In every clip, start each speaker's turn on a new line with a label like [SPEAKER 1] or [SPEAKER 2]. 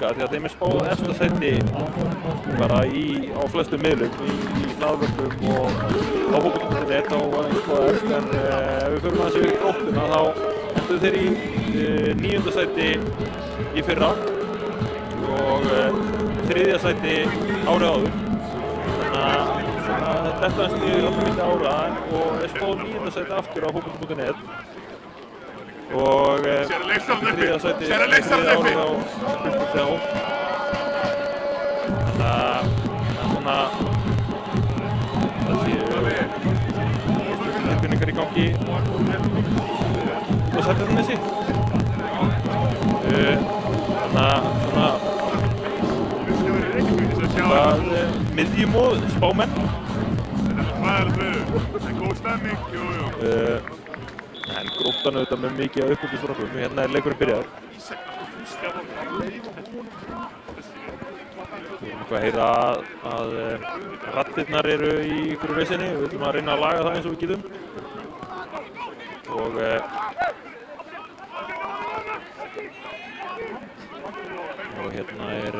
[SPEAKER 1] því að þeim spáð efsta sæti bara á flestum miðlum í hlaðvörpum og á fótbolti.net þá var þeim spáð efst en ef við förum aðeins yfir Gróttuna þá enduðu þeir í 9. sæti í fyrra og 3. sæti árið áður. Þannig að þetta er niður á milli ára og spáð 9. sæti aftur á fótbolti.net og 3. sæti árið á Fylkir. Þannig að svona það séu tilfinningar í gangi á Seltjarnarnesi. Þannig að svona miðjumóð spámenn. En Gróttan auðvitað með mikið af uppbyggistrákum. Hérna er leikurinn byrjaður. Við erum eitthvað að heyra að raddirnar eru í einhverju vesinni og við ætlum að reyna að laga það eins og við getum. Og hérna er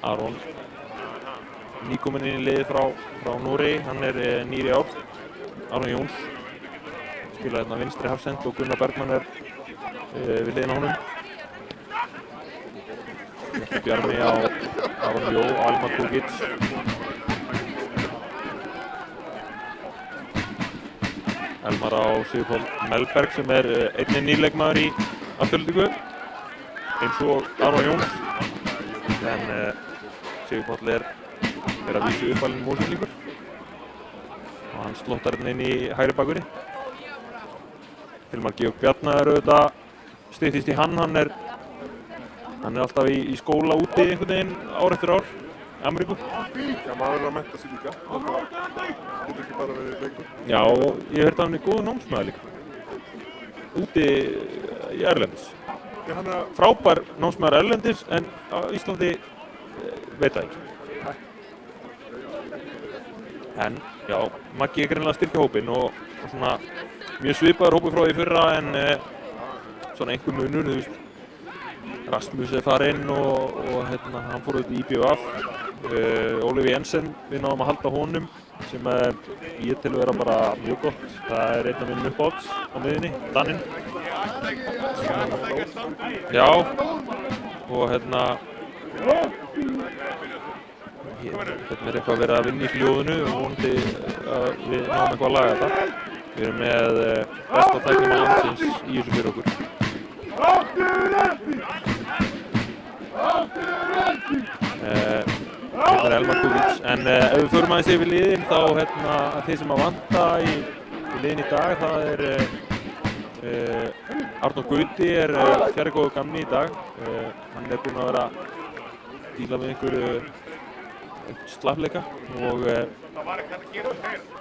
[SPEAKER 1] Aron nýkominn inn í liðið frá Noregi. Hann er nýr í ár. Aron Jóns spilar hérna vinstri hafsend og Gunnar Bergmann er við hliðina á honum. Bjarmi á Aron Jó, Alma Kukic. Elmar á Sigurpál Melberg sem er einnig nýleikmaður í Aftureldingu eins og Aron Jóns. En Sigurpál er að vísu uppalinn Mosfellingur og hann slottar hérna inn í hægri bakverði. Hilmar Georg Bjarnar auðvitað styttist í hann er alltaf í skóla úti einhvern veginn ár eftir ár í Ameríku.
[SPEAKER 2] Já, maður er að mennta sig líka. Það getur ekki bara verið leikur.
[SPEAKER 1] Já, og ég hef heyrt að hann er góður námsmaður líka. Úti í erlendis. Frábær námsmaður erlendis en á Íslandi veit það ekki. En já, Maggi er greinilega að styrkja hópinn og svona mjög svipaður hópur frá því fyrra en svona einhver munur, þú veist. Rasmus er farinn og hann fór út í IBVF. Ólivi Jensen, við náðum að halda honum sem ég til að vera bara mjög gott. Það er einn af mínum uppáhalds á miðjunni, Daninn. Já, og hérna er eitthvað að vera að vinna í fljóðinu og vonandi að við náum eitthvað að laga þetta. Við erum með besta tæknimann landsins í þessu fyrir okkur. Hérna er Elmar Kukic, en ef við förum aðeins yfir liðin þá þeir sem að vanta í liðin í dag, það er Arnór Gauti er fjarri góðu gamni í dag. Hann er búinn að vera að díla með einhverju slapleika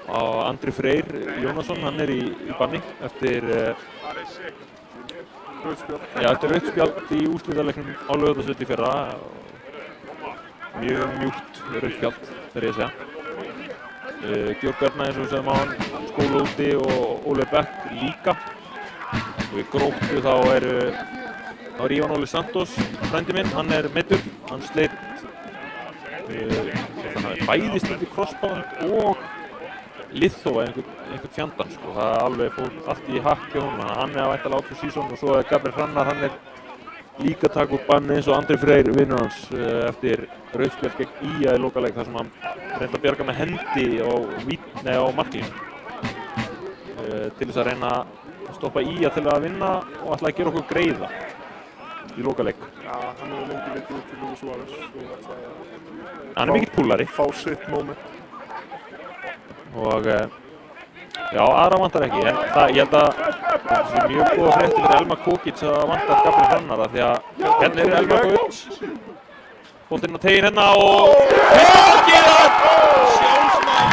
[SPEAKER 1] og Andri Freyr Jónasson, hann er í banni eftir rautt spjald í úrslitaleiknum á Laugardalsvelli í fyrra. Mjög mjúkt rautt spjald, þegar ég að segja. Georg Bjarnar eins og við segðum á hann skóla úti og Óli Beck líka. Og í Gróttu þá er Ívan Óli Santos, frændi minn, hann er meiddur. Hann sleit bæði sliti crossband og liðþófa einhvern fjandann sko. Það alveg fór allt í hakk hjá honum. Hann er að væntanlega out for season og svo er Gabriel Hrannar, hann er líka að taka upp banni eins og Andri Freyr vinnur hans eftir rautt spjald gegn IA í lokaleik þar sem hann reyndi að bjarga með hendi á markinu til þess að reyna að stoppa IA til að vinna og ætla að gera okkur greiða í lokaleik.
[SPEAKER 2] Já, hann hefur lengi litið til Luis Suárez.
[SPEAKER 1] Hann er mikill púllari.
[SPEAKER 2] Fá sitt moment.
[SPEAKER 1] Og já, aðra vantar ekki, en ég held að það sé mjög góða fréttir fyrir Elmar Kukic að vantar Gabriel Hrannar því að hérna er Elmar Kukic. Boltinn á tegin hérna og markið að sjálfsmark.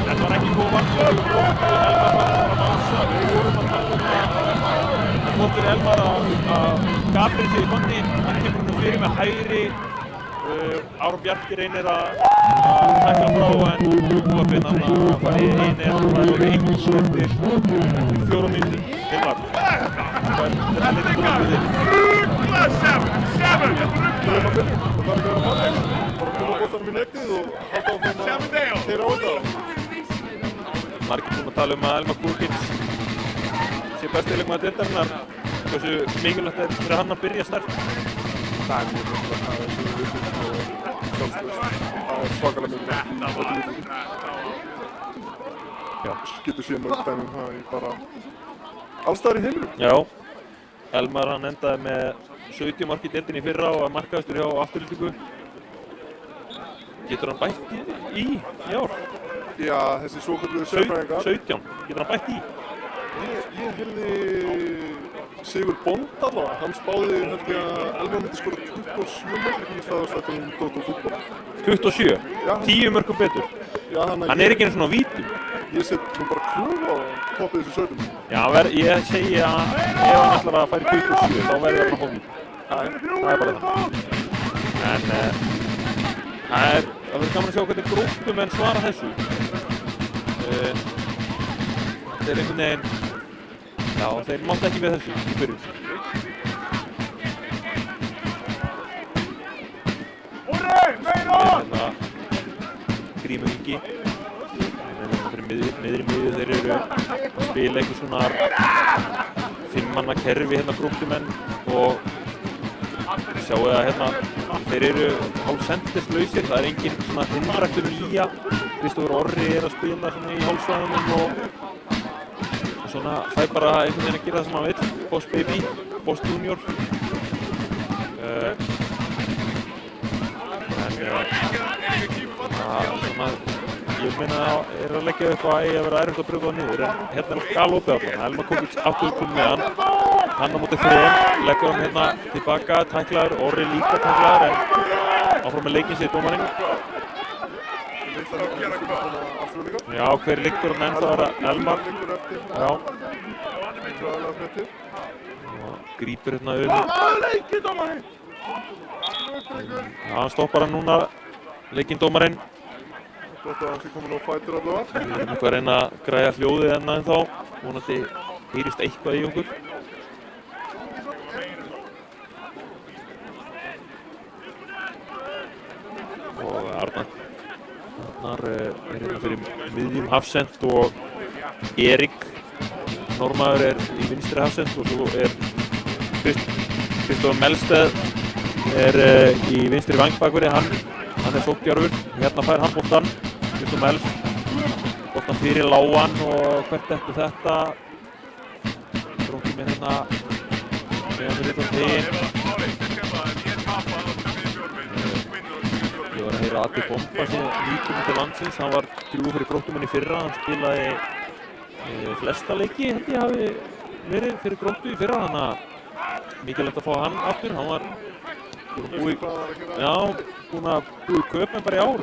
[SPEAKER 1] Þetta var ekki góð mark. Gott fyrir Elmar að Gabriel sé í banni, hann kemur nú fyrir með hægri. Aron Bjarki reynir að að tækla frá en Úlfinn hann að fara í net og það er orðið 1-0 eftir 4 mínútur. Hilmar, hvað er þetta litið búið?
[SPEAKER 2] Bóttanum í netið og halda áfram að keyra á þetta.
[SPEAKER 1] Margir búin að tala að Elmar Kúrkins sé besti leikmaður deildarinnar. Hversu mikilvægt fyrir hann að byrja sterkt?
[SPEAKER 2] Það er mjög mikilvægt, það er svo vitið og sjálfstraust. Það er svakalega mikilvægt. Já, getur séð mörg dæmum það í bara alls staðar í heiminum.
[SPEAKER 1] Já, Elmar hann endaði með 70 mark í deildinni í fyrra og er markahæstur hjá Aftureldingu. Getur hann bætt í ár?
[SPEAKER 2] Já, þessi svokölluðu sérfræðingar.
[SPEAKER 1] 17, getur hann bætt í?
[SPEAKER 2] Ég heyrði Sigur Bond allavega, hann spáði held ég að Elmar myndi skora 27 mörk í staðarstættunum Dóttu fútbol.
[SPEAKER 1] 27?
[SPEAKER 2] Já.
[SPEAKER 1] 10 mörkum betur?
[SPEAKER 2] Já,
[SPEAKER 1] hann er ekki einu svona á vítum.
[SPEAKER 2] Ég set nú bara klúf á toppið þessu 17.
[SPEAKER 1] Já, ég segi að ef hann ætlar að færa 27 þá verður hann að fá vítum. Það er bara það. En það verður gaman að sjá hvernig Gróttumenn svara þessu. Þetta er einhvern veginn, já, þeir mátt ekki við þessu í byrjun. Hérna Grímur Ingi. Miðri miðju, þeir eru að spila einhvers svona 5-manna kerfi hérna Gróttumenn og sjáu að hérna þeir eru hálfsendislausir, það er engin svona hindræktur nýja. Kristófur Orri er að spila svona í hálfsvæðunum og svona fær bara einhvern veginn að gera það sem hann vill. Boss Baby, Boss Junior. Ég meina er að leggja upp að eigi að vera erfitt að brjóta það niður en hérna er galopið allan. Elmar Kúrkins aftur komið með hann á móti Freyr, leggur hann hérna tilbaka, tæklaður, Orri líka tæklaður en áfram með leikinn sér dómarinn. Já, hver liggur hann ennþá er að Elmar. Já. Og grípur hérna auðvitað. Já, hann stoppar hann núna, leikinn dómarinn.
[SPEAKER 2] Gott að hann sé komin á fætur allavega.
[SPEAKER 1] Við erum eitthvað að reyna að græja hljóðið enna ennþá. Vonandi heyrist eitthvað í okkur. Og Arnar er hérna fyrir miðjum hafsend og Erik Normaður er í vinstri hafsend og svo er Kristófur Melsteð er í vinstri vangbakverði. Hann er sókndjarfur. Hérna fær hann boltann. Kristófur Mels. Boltann fyrir lágan og hvert eftir þetta. Gróttu með hérna. Meðan við litum þinn. Ég var að heyra Addi Bomba sem nýkominn til landsins. Hann var drjúgur fyrir Gróttumenn í fyrra. Hann spilaði flesta leiki held ég hafi verið fyrir Gróttu í fyrra. Þannig að mikilvægt að fá hann aftur. Hann var búinn að búið Kaupen bara í ár.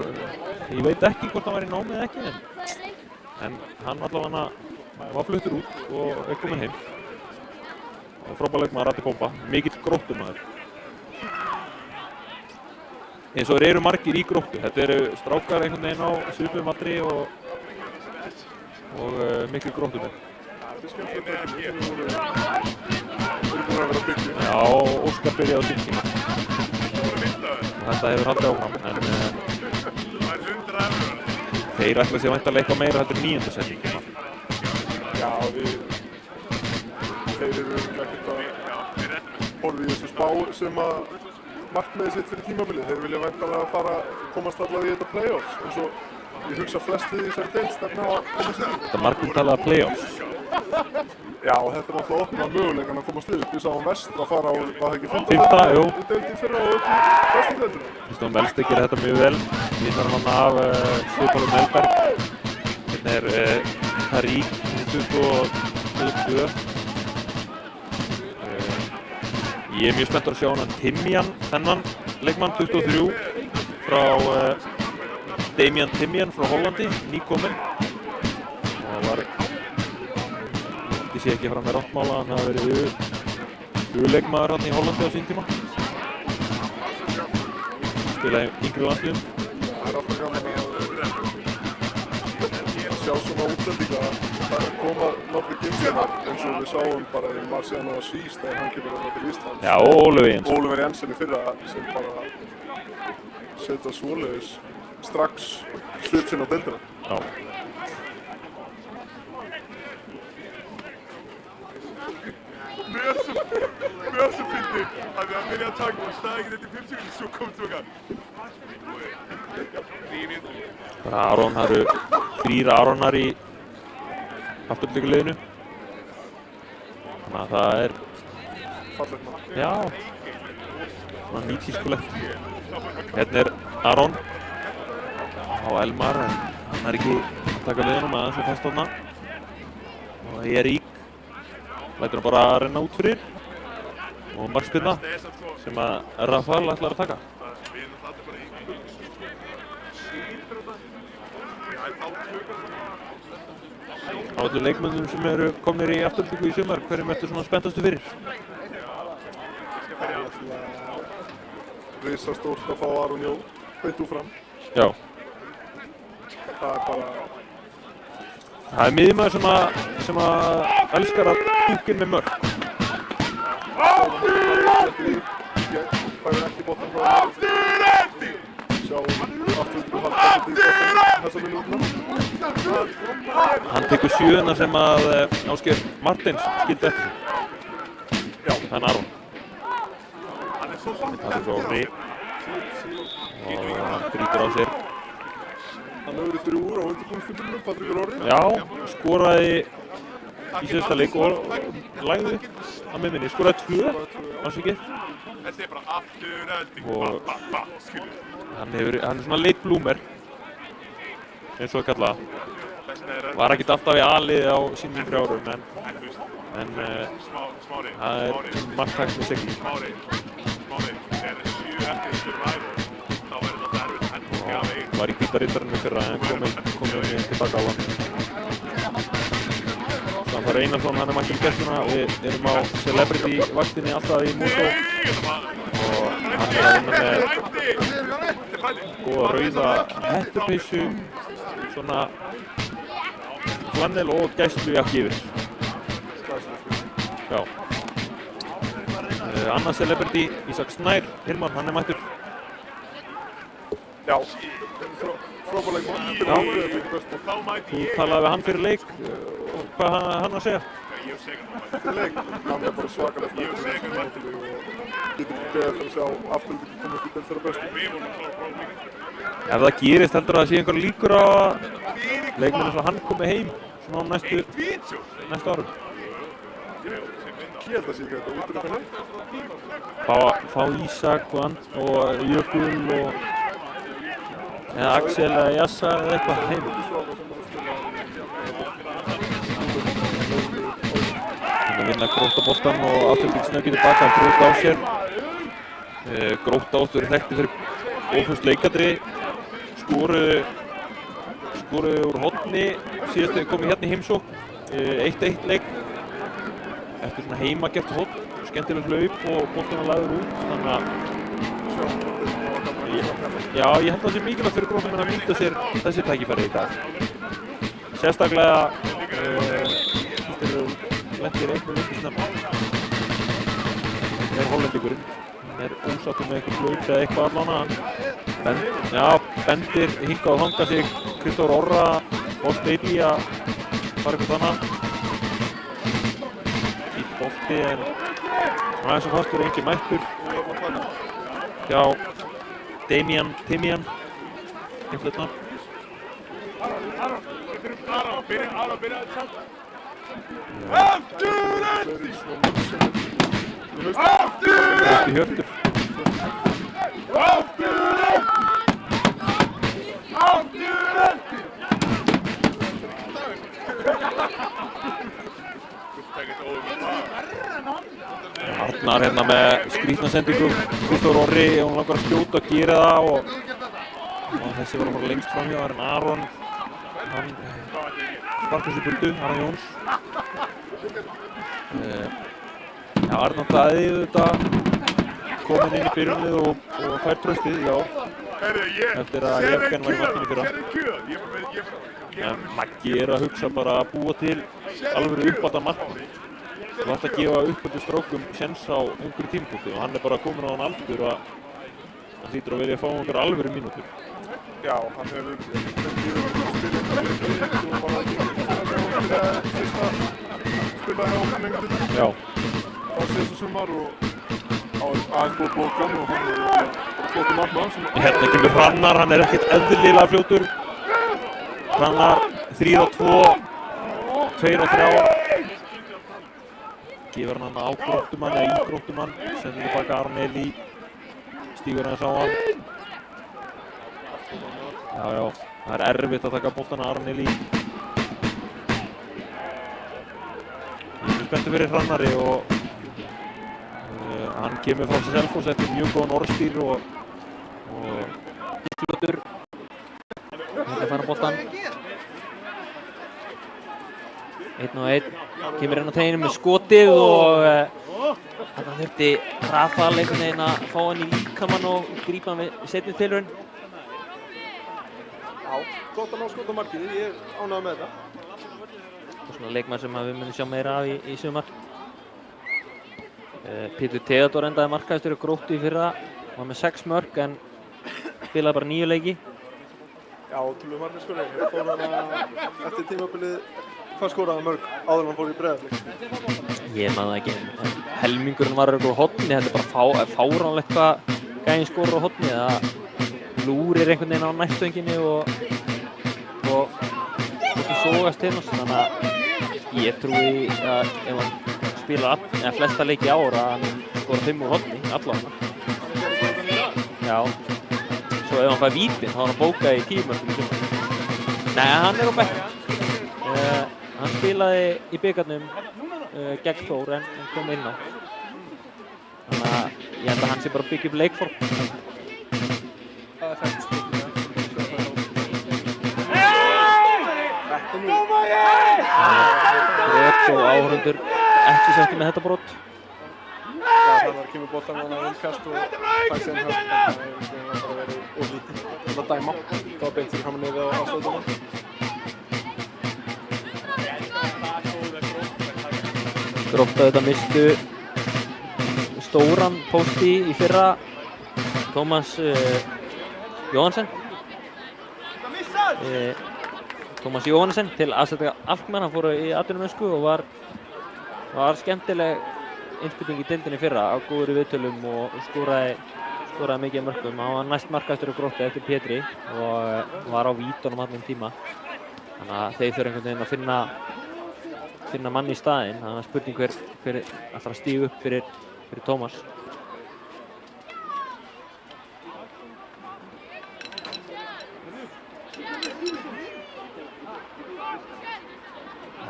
[SPEAKER 1] Ég veit ekki hvort hann var í námi eða ekki en hann allavega var fluttur út og er kominn heim. Frábær leikmaður Addi Bomba, mikill Gróttumaður. Eins og þeir eru margir í Gróttu. Þetta eru strákar einhvern veginn á svipuðum aldri og mikil Gróttumenn. Já, Óskar byrjaði á sínum tíma. Þetta hefur haldið áfram, en þeir ætla sér væntanlega eitthvað meira heldur 9. setningina.
[SPEAKER 2] Já, þeir eru ekkert að horfa í þessu spá sem að markmiðið sitt fyrir tímabilið. Þeir vilja væntanlega komast allavega í þetta play-offs eins og ég hugsa flest í þessari deild stefna að komast í.
[SPEAKER 1] Þetta margum talaða play-offs.
[SPEAKER 2] Já, þetta er náttúrulega opnað möguleikann að komast upp. Við sáum Vestra að fara á, var það ekki
[SPEAKER 1] 5. jú.
[SPEAKER 2] Deildin fyrra og upp í bestu deildina.
[SPEAKER 1] Kristófur Melsteð gerir þetta mjög vel. Vinnar hann af Sviparum Melberg. Hérna er Tarík, 22. Ég er mjög spenntur að sjá hann Timian, þennan leikmann, 23, frá Damian Timian frá Hollandi, nýkominn. Og var ég sé ekki fram með ráttmála, hann hafi verið U-leikmaður hann í Hollandi á sín tíma. Spilaði yngri landsliðum.
[SPEAKER 2] Það er alltaf gaman Íslandíka, það koma nokkri gimsteinar eins og við sáum bara í Marciano Asís þegar hann kemur hérna til Íslands.
[SPEAKER 1] Já, og Ólafur Jens.
[SPEAKER 2] Ólafur Jensen í fyrra sem bara setja svoleiðis strax hlut sinn á deildina.
[SPEAKER 1] Já.
[SPEAKER 3] Mjög svo fyndið að við að byrja að taka og staði ekki þetta í 5 sekúndur svo kom tvoka.
[SPEAKER 1] Aron, það eru 3 Aronar í afturlíkuleginu. Þannig að það er,
[SPEAKER 2] Fallegt mann.
[SPEAKER 1] já, svona nýtískulegt. Hérna er Aron á Elmar, en hann er ekki að taka við honum aðeins og fast þarna. Og Erik lætur hann bara að renna út fyrir. Og markspyrna sem að Rafael ætlar að taka. Á öllu leikmönnum sem eru komnir í afturlíku í sumar, hverjum ertu svona spenntastu fyrir?
[SPEAKER 2] Það er alltaf risastórt að fá Aron Jó beint úr fram.
[SPEAKER 1] Já.
[SPEAKER 2] Það er bara,
[SPEAKER 1] Það er miðjumaður sem að elskar að dúkka inn með mörk.
[SPEAKER 2] færir ekki boltan frá sjáum afturlíku halda svolítið í boltan þessa minútuna.
[SPEAKER 1] Hann tekur 7 sem að Ásgeir Martins skildi eftir.
[SPEAKER 2] Já.
[SPEAKER 1] Það er Aron. Það er svo Orri. Og hann brýtur á sér.
[SPEAKER 2] Hann hefur verið drjúgur á undirbúningsfundinum, Patrik Orri.
[SPEAKER 1] Já, skoraði í síðasta leik og lagði upp að með minni. Skoraði 2, Ásgeir.
[SPEAKER 3] Þetta er bara afturölding,
[SPEAKER 1] Og
[SPEAKER 3] skilur.
[SPEAKER 1] hann er svona late bloomer, eins og að kalla það. Var ekkert alltaf í A-liði á sínum yngri árum, en
[SPEAKER 3] Smári,
[SPEAKER 1] það er marktækt með sigli.
[SPEAKER 3] Smári, þegar 7 eftir fyrir væri, þá verður þetta erfitt, en þú skjá veginn.
[SPEAKER 1] Var í hvítarittarinn fyrra en komið tilbaka á hann. Svanþór Einarsson, hann er mættur í gæsluna. Við erum á Celebrity-vaktinni alltaf í Músó og hann er að vinna með góða rauða hettupeysu, svona flannel og gæslujakki yfir. Já. Annað Celebrity, Ísak Snær, Hilmar, hann er mættur.
[SPEAKER 2] Já, frábær leikmann.
[SPEAKER 1] Já.
[SPEAKER 3] Þá mæti
[SPEAKER 1] Þú
[SPEAKER 3] ég.
[SPEAKER 1] talaði við hann fyrir leik og hvað hann að segja?
[SPEAKER 3] Ég hef segið
[SPEAKER 2] Fyrir leik, hann er bara svakalegt og getur ekki beðið fyrir að sjá afturlíku koma upp í deild þeirra bestu.
[SPEAKER 3] við vorum að klára prófum.
[SPEAKER 1] Ef það gerist heldur að það sé einhver líkur á að leikmenn eins og hann komi heim svona á næstu árum.
[SPEAKER 2] Ég held að sé ekki þetta út í þetta leik.
[SPEAKER 1] Fá Ísak og Jökul og eða Axel eða Jassa eða eitthvað heim. Hann er vinna Gróttaboltan og afturlík snöggið tilbaka, hann brútt á sér. Grótta áttur þekkti fyrir ófust leikadri, skoruðu úr horni síðast þegar komið hérna í heimsókn, 1-1 leik eftir svona heimagert horn, skemmtilegt hlaup og boltinn var lagður út, þannig að já, ég held að það sé mikilvægt fyrir Gróttamenn að nýta sér þessi tækifæri í dag. Sérstaklega lentir einhver vikið snemma. Það er hollendingurinn. Hann er ósáttur með eitthvað hlaup eða eitthvað allána. Bendir hingað og þangað sig Kristófur Orra og Steili að fara eitthvað annað. Fýtt bolti en aðeins og fastur engin mættur. Já, Timian, einhvern veginn.
[SPEAKER 3] Aron, byrja að tala. Afturölding!
[SPEAKER 1] Trausti Hjörtur. Arnar hérna með skrýtna sendingu, Kristófur Orri, og hann langar að skjóta og gera það og þessi var að fara lengst framhjá, það er en Aron, hann sparkar sér burtu, Aron Jóns. Já, Arnar Daði auðvitað kominn inn í byrjunlið og fær traustið, já, eftir að Jörgen var í markinu fyrra. En Maggi að hugsa bara að búa til alveg uppátta markmann. Þú ætti að gefa uppáttu strákum séns á einhverju tímapunkti og hann bara komin á hann aldur að hann hlýtur að vilja fá einhverjar alvöru mínútur.
[SPEAKER 2] Já, hann hefur spilað hjá Mengadildinni.
[SPEAKER 1] Já.
[SPEAKER 2] Á síðasta sumar og aðeins búið bókan og hann er flottur markmaður sem...
[SPEAKER 1] Hérna kemur Hrannar, hann ekkert eðlilega fljótur. Hrannar 3-2, 2-3. Gefur hann á Gróttumann eða í Gróttumann, sendur tilbaka Aron Elí, stígur hans á hann. Já, það er erfitt að taka boltana Aron Elí. Ég er spenntur fyrir Hrannari og hann kemur frá Selfoss eftir mjög góðan orðstýr og fljótur.
[SPEAKER 4] Þetta fara boltan. 1-1, kemur inn á teginum með skotið og þarna þurfti Rafael einhvern veginn að fá hann í líkamann og grípa hann við seinni tilraun.
[SPEAKER 5] Já, gott að ná skot á markið, ég er ánægður með þetta.
[SPEAKER 4] Og svona leikmann sem við munum sjá meira af í sumar. Pétur Theodór endaði markahæstur á Gróttu í fyrra, var með 6 mörk en spilaði bara 9 leiki.
[SPEAKER 5] Já, tölum markaskorari, fór hann eftir tímabilið. Hvað skoraði mörg áður en hann fór í Breiðablik?
[SPEAKER 4] Ég man það ekki, helmingurinn var á horni, þetta er bara fáránlegt hvað gæinn skorar á horni. Það lúrir einhvern veginn á nærstönginu og sógast til hans. Þannig að ég trúi að ef hann spilar flesta leiki á ára að hann skora 5 úr horni, allavega. Já, svo ef hann fær vítin þá er hann bókað í 10 mörkum í sumar. Nei, hann er á bekknum. Hann spilaði í bikarnum gegn Þór en kom inn á. Þannig að ég held að hann sé bara að byggja upp leikform.
[SPEAKER 5] Það er fært spilning.
[SPEAKER 4] Brot og áhorfendur ekki sáttir með þetta brot.
[SPEAKER 5] Já, þannig kemur boltan hann að innkast og fær sér hann höfn. Það var bara verið of lítið til að dæma. Það var beint fyrir fram og niður á afstöðunum.
[SPEAKER 4] Grótta þetta mistu stóran pósti í fyrra, Tómas Jóhansen. Tómas Jóhansen til aðsetja Alkmaar, hann fór í atvinnumennsku og var skemmtileg innspilning í deildinni fyrra á góður í viðtölum og skoraði mikið af mörkum. Hann var næst markahæstur á Gróttu eftir Pétri og var á vítunum allan tíma. Þannig að þeir þurfa einhvern veginn að finna mann í staðinn. Það er spurning hver ætlar að stíga upp fyrir Tómas.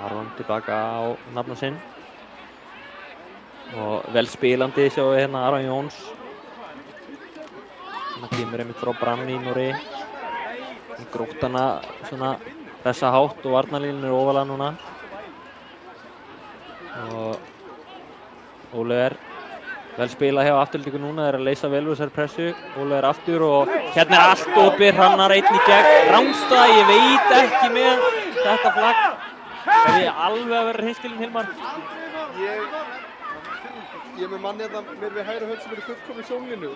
[SPEAKER 4] Aron tilbaka á nafna sinn. Og vel spilandi sjáum við hérna Aron Jóns. Hann kemur einmitt frá Brann í Noregi. Gróttana svona pressa hátt og varnarlínan er ofalega núna. Og Óli vel spila hjá afturlíku núna, að leysa vel úr þessari pressu. Óli aftur og hérna er allt opið, Hrannar einn í gegn. Rangstað, ég veit ekki með þetta flagg. Það er alveg að vera hreinskilinn Hilmar.
[SPEAKER 5] Ég er með manni hérna mér við hægri hönd sem eru fullkomni sjónlínu.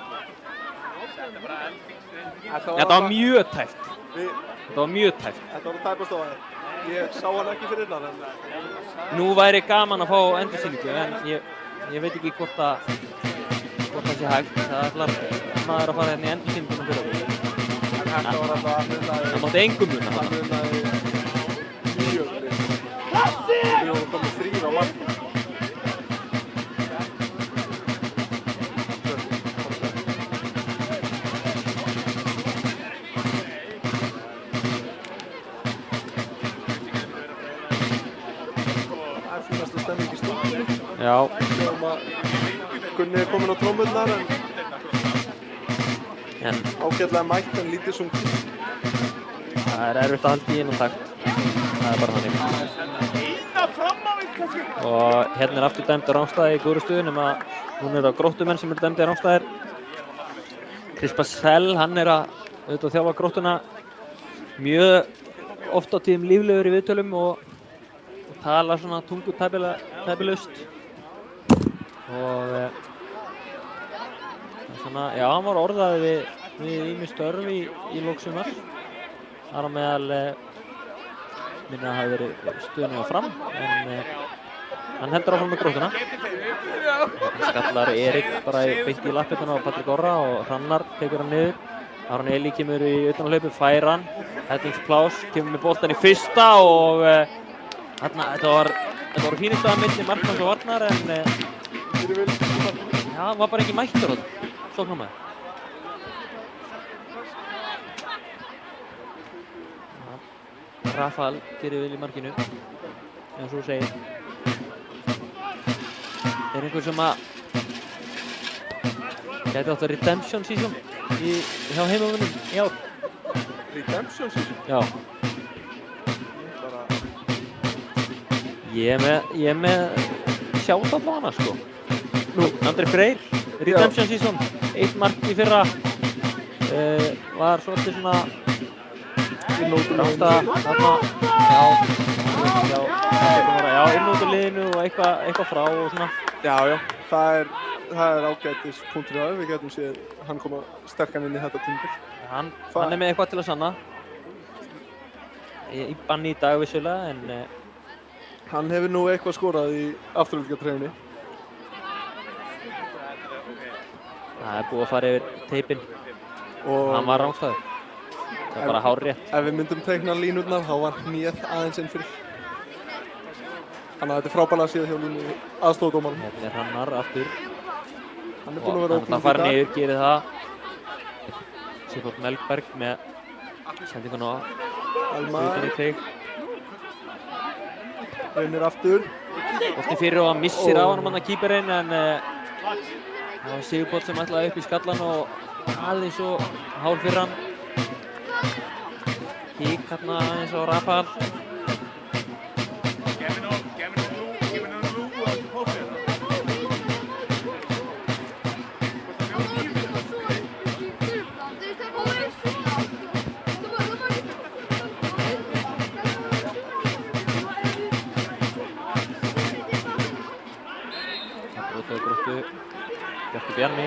[SPEAKER 4] Þetta var mjög tæft. Þetta var
[SPEAKER 5] tæpast á það. Ég sá hann ekki fyrir innan.
[SPEAKER 4] Nú væri gaman að fá endursýningu en ég veit ekki hvort það sé hægt. Það ætlar maður að fara hérna í endursýninguna fyrir okkur.
[SPEAKER 5] En þetta var alltaf að munnaði...
[SPEAKER 4] Það mátti engum munna.
[SPEAKER 5] Það munnaði mjög lið. Við vorum komið 3 á markmann.
[SPEAKER 4] Já.
[SPEAKER 5] Gunni er kominn á trommurnar en ágætlega mætt en lítið sungið.
[SPEAKER 4] Það er erfitt að halda í einu takt. Það er bara þannig. Og hérna er aftur dæmd á rangstæði í góðri stöðu nema hún er á Gróttumenn sem eru dæmdi á rangstæðir. Chris Bassell, hann er að auðvitað þjálfa Gróttuna mjög oft á tíðum líflegur í viðtölum og talar svona tungu tæpilaust. Og svona, já, hann var orðaði við ýmis störf í lok sumars. Þar á meðal minna að hafi verið stöðunni á Fram, en hann heldur áfram með Gróttuna. Skallar Erik bara beint í lappirnar á Patrik Orra og Hrannar tekur hann niður. Aron Eli kemur í utanhlaupi, fær hann, hellingsplás, kemur með boltan í fyrsta og þetta var fínust að milli markmanns og varnar, en já, hann var bara ekki mættur sóknarmaður. Rafael gerir vel í markinu, eins og þú segir. Einhver sem gæti átt að redemption season hjá heimamönnum í ár.
[SPEAKER 5] Redemption season?
[SPEAKER 4] Já. Ég er með sjátt allavega hana, sko. Andri Freyr, redemption season, 1 mark í fyrra. Var svolítið svona ráðstæða þarna, inn út úr liðinu og eitthvað frá og svona.
[SPEAKER 5] Já, það er ágætis punktur á það, við getum séð hann koma sterkan inn í þetta tímabil.
[SPEAKER 4] Hann er með eitthvað til að sanna. Í banni í dag vissulega, en
[SPEAKER 5] hann hefur nú eitthvað skorað í afturhaldingartreyjunni.
[SPEAKER 4] Það er búið að fara yfir teipinn. Hann var rangstæður. Það er bara hárrétt.
[SPEAKER 5] Ef við myndum teikna línurnar, þá var hnéð aðeins inn fyrir. Þannig að þetta er frábærlega síðan hjá línu aðstofdómarum.
[SPEAKER 4] Þetta er Hrannar aftur.
[SPEAKER 5] Hann er búinn að vera óknum
[SPEAKER 4] Það fara niður, gerir það. Sigurd Melberg með sendinguna utan í teik.
[SPEAKER 5] Reynir aftur.
[SPEAKER 4] Boltinn fyrir og hann missir á honum hann að kýperinn, en það var Sigurpóll sem ætlaði upp í skallan og aðeins og hár fyrir hann. Hík hérna eins og Rafael. Gróttu, Bjarki Bjarni.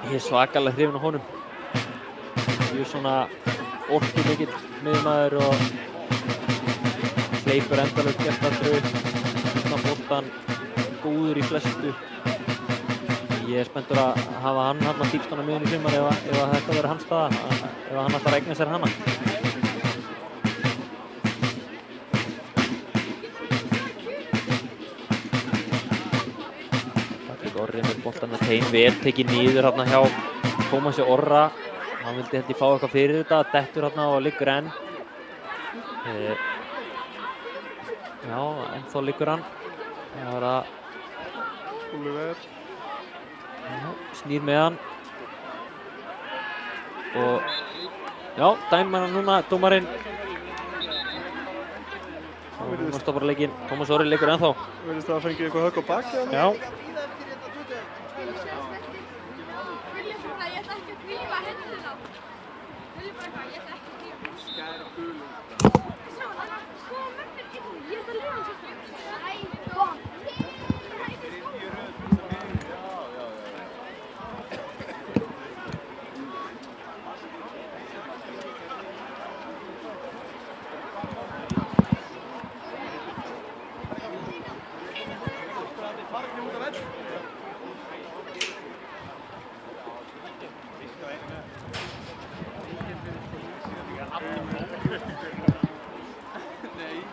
[SPEAKER 4] Ég er svakalega hrifinn af honum. Ég er svona orkumikill miðjumaður og hleypur endalaust gestaldru, utan boltan, góður í flestu. Ég er spenntur að hafa hann hérna dýpstan á miðjunni í sumar ef þetta verður hans staða, ef hann ætlar að eigna sér hana. Orri með boltan með tein, vel tekið niður hérna hjá Tómasi Orra. Hann vildi held ég fá eitthvað fyrir þetta, dettur hérna og liggur enn. Já, ennþá liggur hann. Það var að
[SPEAKER 5] Oliver.
[SPEAKER 4] Snýr með hann. Og já, dæmir hann núna, dómarinn. Núna stoppar leikinn, Tómas Orri liggur ennþá.
[SPEAKER 5] Virðist það að fengi eitthvað högg á baki hann?
[SPEAKER 4] Já.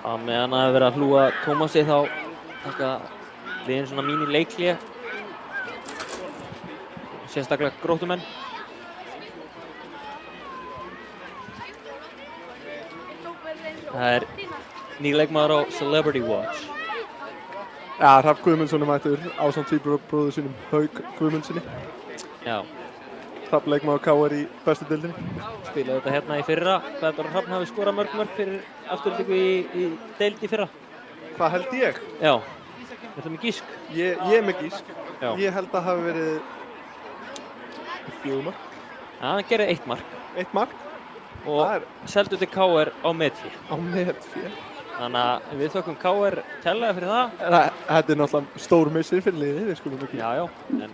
[SPEAKER 4] Að meðan að vera að hlúa Tómasi þá taka liðin svona mín í leikhlé. Sérstaklega Gróttumenn. Það er nýr leikmaður á Celebrity Watch.
[SPEAKER 5] Já, Hrafn Guðmundsson er mættur ásamt tvíbróður sínum Hauk Guðmundssoni.
[SPEAKER 4] Já.
[SPEAKER 5] Hrafn leikmaður KR í bestu deildinni.
[SPEAKER 4] Spilaði þetta hérna í fyrra. Hvað er bara Hrafn hafi skorað mörg fyrir afturtöku í deild í fyrra?
[SPEAKER 5] Það held ég.
[SPEAKER 4] Já. Við ætlum í gísk.
[SPEAKER 5] Ég er með gísk.
[SPEAKER 4] Já.
[SPEAKER 5] Ég held að hafi verið 4 mark.
[SPEAKER 4] Já, hann gerði 1 mark.
[SPEAKER 5] 1 mark.
[SPEAKER 4] og seldu til KR á metfé.
[SPEAKER 5] Á metfé.
[SPEAKER 4] Þannig að við þökkum KR kærlega fyrir það.
[SPEAKER 5] Þetta er náttúrulega stór missir fyrir liðið, við skulum ekki.
[SPEAKER 4] Já, en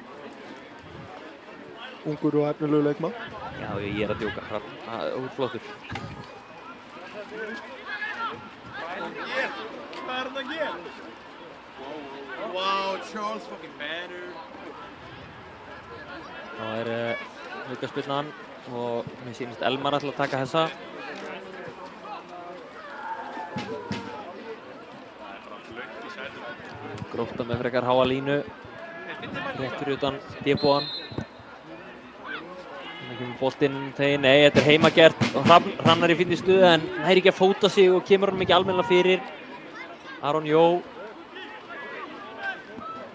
[SPEAKER 5] ungur og efnilegu leikmann.
[SPEAKER 4] já, ég er að djóka. Úr flottur.
[SPEAKER 3] Hvað er þetta að gera? Wow, Charles fucking Banner.
[SPEAKER 4] Það er aukaspyrnan og mér sýnist Elmar ætla að taka þessa. Grótta með frekar háa línu. Rétt fyrir utan débúan. Þannig kemur boltinn þegar, nei, þetta er heimagert og Hrannar í fínni stuði en næri ekki að fóta sig og kemur hann ekki almennilega fyrir. Aron Jó.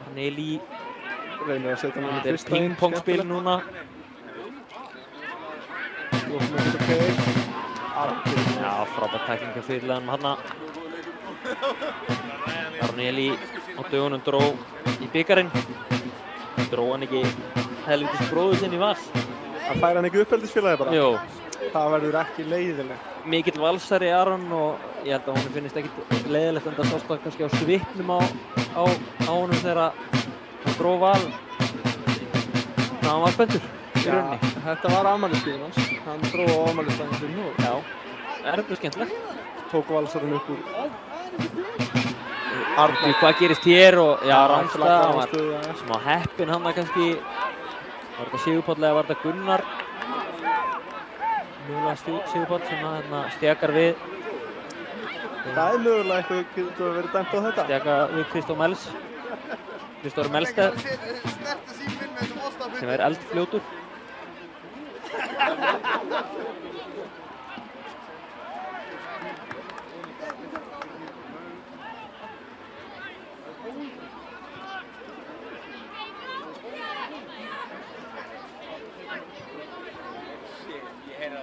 [SPEAKER 4] Arneli.
[SPEAKER 5] Reynir að setja hann í
[SPEAKER 4] Þetta er
[SPEAKER 5] fyrsta inn.
[SPEAKER 4] ping-pong-spil núna. Já, frábært tæklinga fyrirlegan með hana. Arneli á dögunum dró í bikarinn. Dró hann ekki helvitis bróður sinn í vass.
[SPEAKER 5] Það fær hann ekki uppeldisfélagi bara?
[SPEAKER 4] Jú.
[SPEAKER 5] Það verður ekki leiðilegt.
[SPEAKER 4] Mikill valsari Aron og ég held að honum finnist ekkert leiðilegt en það sást það kannski á svipnum á honum þegar hann dró val. Þannig að hann var spenntur í rauninni.
[SPEAKER 5] Þetta var afmælisgjöfin hans. Hann dró á afmælisdaginn sinn og
[SPEAKER 4] Já, það er eitthvað skemmtilegt.
[SPEAKER 5] tók valsarinn upp úr
[SPEAKER 4] Arnur, hvað gerist hér og já, Rangstad, hann var
[SPEAKER 5] Rangstad,
[SPEAKER 4] smá heppinn hann kannski. Var þetta Sigurpáll eða var þetta Gunnar? Mjögulega Sigurpáll sem hérna stekar við.
[SPEAKER 5] Það er mögulega eitthvað getur verið dæmt á þetta.
[SPEAKER 4] Steka við Kristófur Melsteð sem er eldfljótur.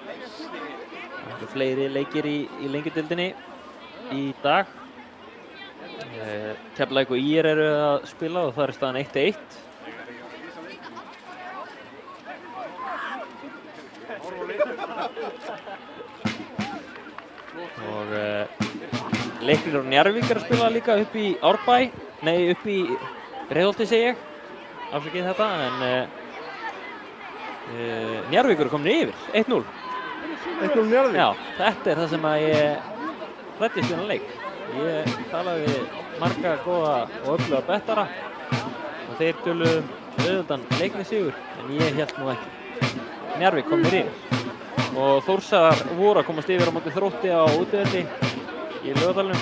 [SPEAKER 4] Það eru fleiri leikir í Lengjudildinni í dag. Keflavík og ÍR eru að spila og það er staðan 1-1. Og Leiknir og Njarðvík eru að spila líka upp í Árbæ, nei upp í Breiðholti segi ég, afsakið þetta, en Njarðvík eru komin yfir, 1-0.
[SPEAKER 5] 1-0 Njarðvík?
[SPEAKER 4] Já, þetta er það sem að ég hræddist í þennan leik. Ég talaði við marga góða og öfluga bettara og þeir töluðu auðvöldan Leiknir sigur, en ég hélt nú ekki. Njarðvík komnir yfir og Þórsarar voru að komast yfir á móti Þrótti á útivelli í Laugardalnum.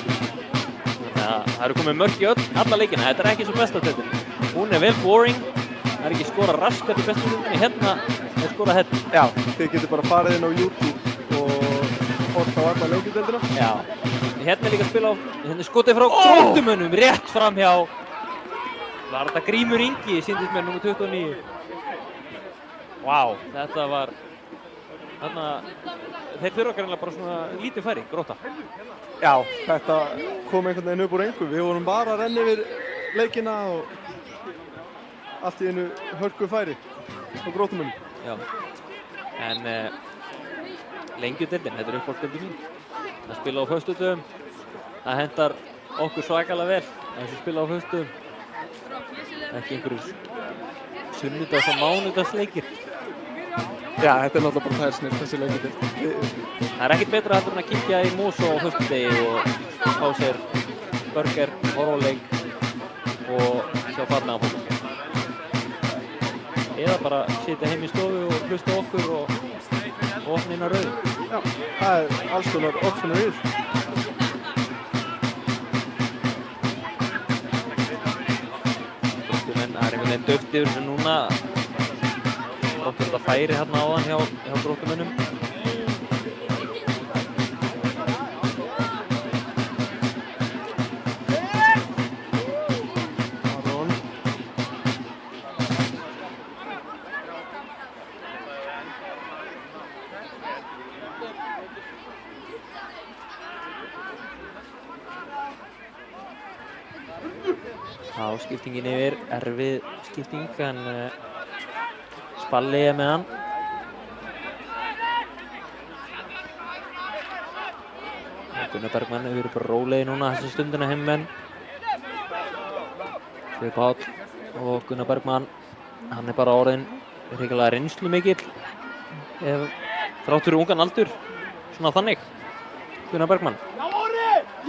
[SPEAKER 4] Það eru komið mörk í alla leikina, þetta er ekki svo besta deildin. Hún er vel boring, það er ekki skorað raskat í bestu deildinni, hérna er skorað hérna.
[SPEAKER 5] Já, þið getur bara farið inn á YouTube og horft á alla Leikjudeildina.
[SPEAKER 4] Já, hérna er líka að spila á, hérna er skotið frá Gróttumönnum, rétt fram hjá, var þetta Grímur Ingi, sýndist mér, nr. 29. Vá, þetta var, þarna, þeir þurfa greinlega bara svona lítið færi, Grótta.
[SPEAKER 5] Já, þetta kom einhvern veginn upp úr engu. Við vorum bara að renna yfir leikina og allt í einu hörku færi á Gróttumönnum.
[SPEAKER 4] Já, en Lengjudeildin, þetta er uppáhaldsdeildin mín. Það spila á föstudögum, það hentar okkur svakalega vel að þessu spila á föstudögum. Ekki einhverjum sunnudags- og mánudagsleikir.
[SPEAKER 5] Já, þetta er náttúrulega bara tærsnill, þessi Leikjudeild.
[SPEAKER 4] Það er ekkert betra heldur en að kíkja í Mosó á föstudegi og fá sér burger, horfaleik og sjá fallega fótbolta. Eða bara sitja heim í stofu og hlusta á okkur og opna inn á rauðu.
[SPEAKER 5] Já, það er alls konar opsuna við.
[SPEAKER 4] Gróttumenn, það er einhvern veginn döft yfir þessu núna. Þáttur þetta færi hérna áðan hjá Gróttumönnum.
[SPEAKER 5] Aron.
[SPEAKER 4] Já, skiptingin yfir, erfið skipting, en Spalli er með hann. Gunnar Bergmann hefur verið bara rólegir núna þessa stundina heimmenn. Freyr Páll og Gunnar Bergmann, hann er bara orðinn hrikalega reynslumikill þrátt fyrir ungan aldur, svona þannig, Gunnar Bergmann.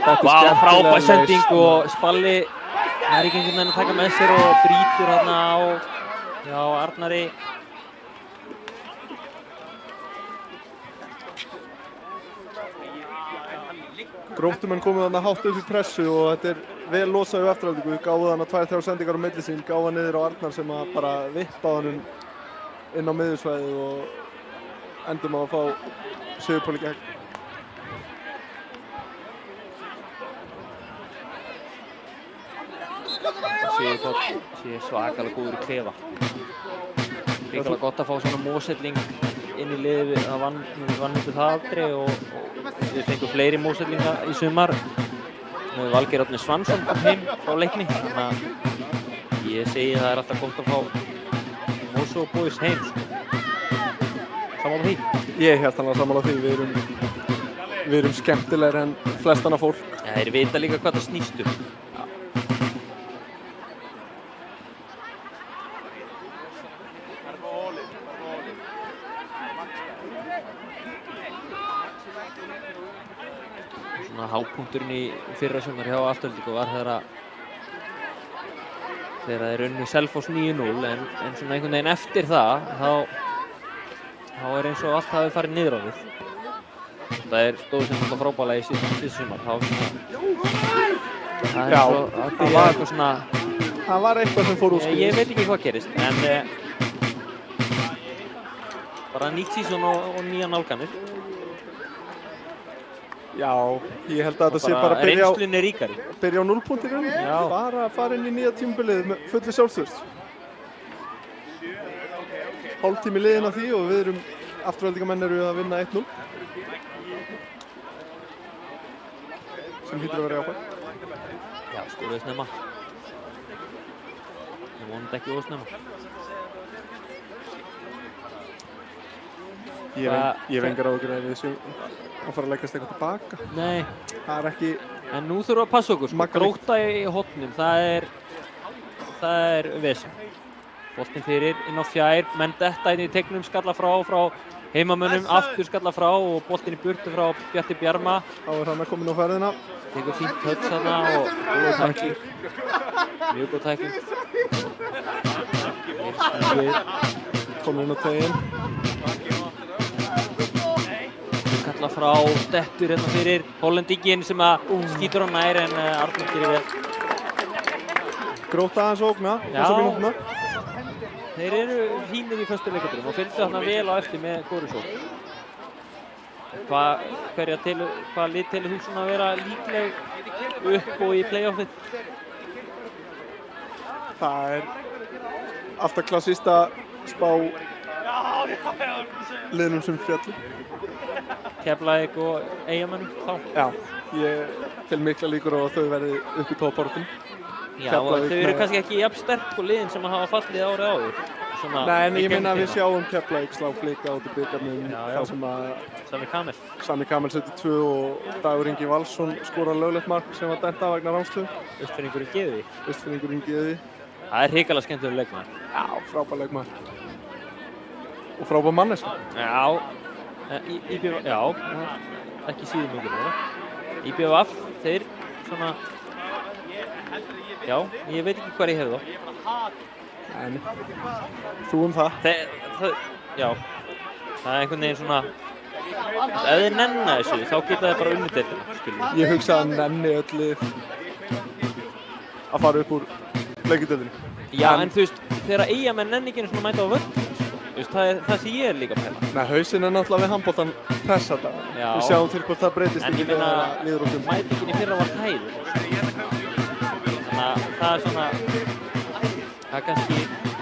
[SPEAKER 4] Vá, frábær sending og Spalli er ekki einhvern veginn að taka með sér og brýtur hérna á Arnari.
[SPEAKER 5] Gróttumenn komið þarna hátt upp í pressu og þetta er vel losað í eftirhaldingu. Gáðu þarna 2-3 sendingar á milli sín, gáða niður á Arnar sem að bara vippaði honum inn á miðjusvæðið og endum á að fá sigurpól í gegn.
[SPEAKER 4] Sigurpáll sé svakalega góður í klefa. Hrikalega gott að fá svona móselling inn í liðið, það vann þetta það aldrei og við fengum fleiri mósellinga í sumar. Valgeir Árni Svansson kom heim frá leikni, þannig að ég segi það er alltaf gott að fá Mosó boys heim. Sammála því?
[SPEAKER 5] Ég er hjartanlega sammála því, við erum skemmtilegri en flest annað fólk.
[SPEAKER 4] Ja, þeir vita líka hvað það snýst um. Svona hápunkturinn í fyrra sumar hjá Aftureldingu var þegar þeir unnu Selfoss 9-0 en svona einhvern veginn eftir það þá er eins og allt hafi farið niður á við. Það stóð sem þetta frábælega í síðustu sumar. Það er eins og að byrja eitthvað svona...
[SPEAKER 5] Það var eitthvað sem fór úrskeiðis.
[SPEAKER 4] Ég veit ekki hvað gerist en bara nýtt sísón og nýja nálganir.
[SPEAKER 5] Já, ég held að þetta sé bara að
[SPEAKER 4] reynslunni er ríkari.
[SPEAKER 5] Byrja á núllpunktinu, bara að fara inn í nýja tímabilið með fullu sjálfsvörð. Hálftími liðin af því og við erum Aftureldingamenn eru að vinna 1-0. Sem hlýtur að vera jákvæmt.
[SPEAKER 4] Já, skoruðu snemma. Ég vonandi ekki ósnemma.
[SPEAKER 5] Ég hef engar áhyggjur að við séum að fara að leggast eitthvað tilbaka.
[SPEAKER 4] Nei.
[SPEAKER 5] Það er ekki...
[SPEAKER 4] En nú þurfum við að passa okkur. Grótta í hornum, það er vesen. Boltinn fyrir inn á fjær, menn detta inn í teignum, skalla frá heimamönnum, aftur skalla frá og boltinn í burtu frá Bjarti Bjarma.
[SPEAKER 5] Þá er hann að koma inn á ferðina.
[SPEAKER 4] Tekur fínt högg þarna og góð tækling. Mjög góð tækling.
[SPEAKER 5] Komið inn á teginn.
[SPEAKER 4] Kalla frá, dettur hérna fyrir Hollendinginn sem að skýtur á nær en Arnar gerir vel.
[SPEAKER 5] Grótta aðeins og ógna, þessa mínútuna.
[SPEAKER 4] Þeir eru fínir í föstu leikadröfum og fylgdu þarna vel á eftir með góðri sókn. Hvað lið telur þú svona að vera líkleg upp og í playoffið?
[SPEAKER 5] Það er alltaf klassísta spá liðnum sem fjallu.
[SPEAKER 4] Keflavík og Eyjamönnum þá?
[SPEAKER 5] Já, ég tel mikla líkur á að þau verði upp í toppbaráttunni.
[SPEAKER 4] Já, og þau eru kannski ekki jafn sterk og liðin sem hafa fallið árið áður.
[SPEAKER 5] Nei, en ég meina að við sjáum Keflavík slá Blika út í bikarnum þar sem að Sami Kamel setur 2 og Dagur Ingi Valsson skorar löglegt mark sem var dæmt af vegna rangstöðu. Austfirðingurinn Geði.
[SPEAKER 4] Það er hrikalega skemmtilegur leikmaður.
[SPEAKER 5] Já, frábær leikmaður. Og frábær manneska.
[SPEAKER 4] Já, ekki síður mikilvægt. IBVF, þeir svona... Já, ég veit ekki hvað ég hef þá.
[SPEAKER 5] En þú það.
[SPEAKER 4] Já, það er einhvern veginn svona... Ef þeir nenna þessu, þá geta þeir bara unnið deildina, skiljum.
[SPEAKER 5] Ég hugsa að nenni öll lið að fara upp úr leikjadeildinni.
[SPEAKER 4] Já, en þú veist, þegar Eyjamenn nenni ekki einu svona mæta á völl, það sem ég er líka að pæla.
[SPEAKER 5] Nei, hausinn er náttúrulega við handboltan þessa dag. Við sjáum til hvort það breytist ekki þegar það líður út um.
[SPEAKER 4] Mætingin í fyrra var hæður. Þannig að það er svona... Það kannski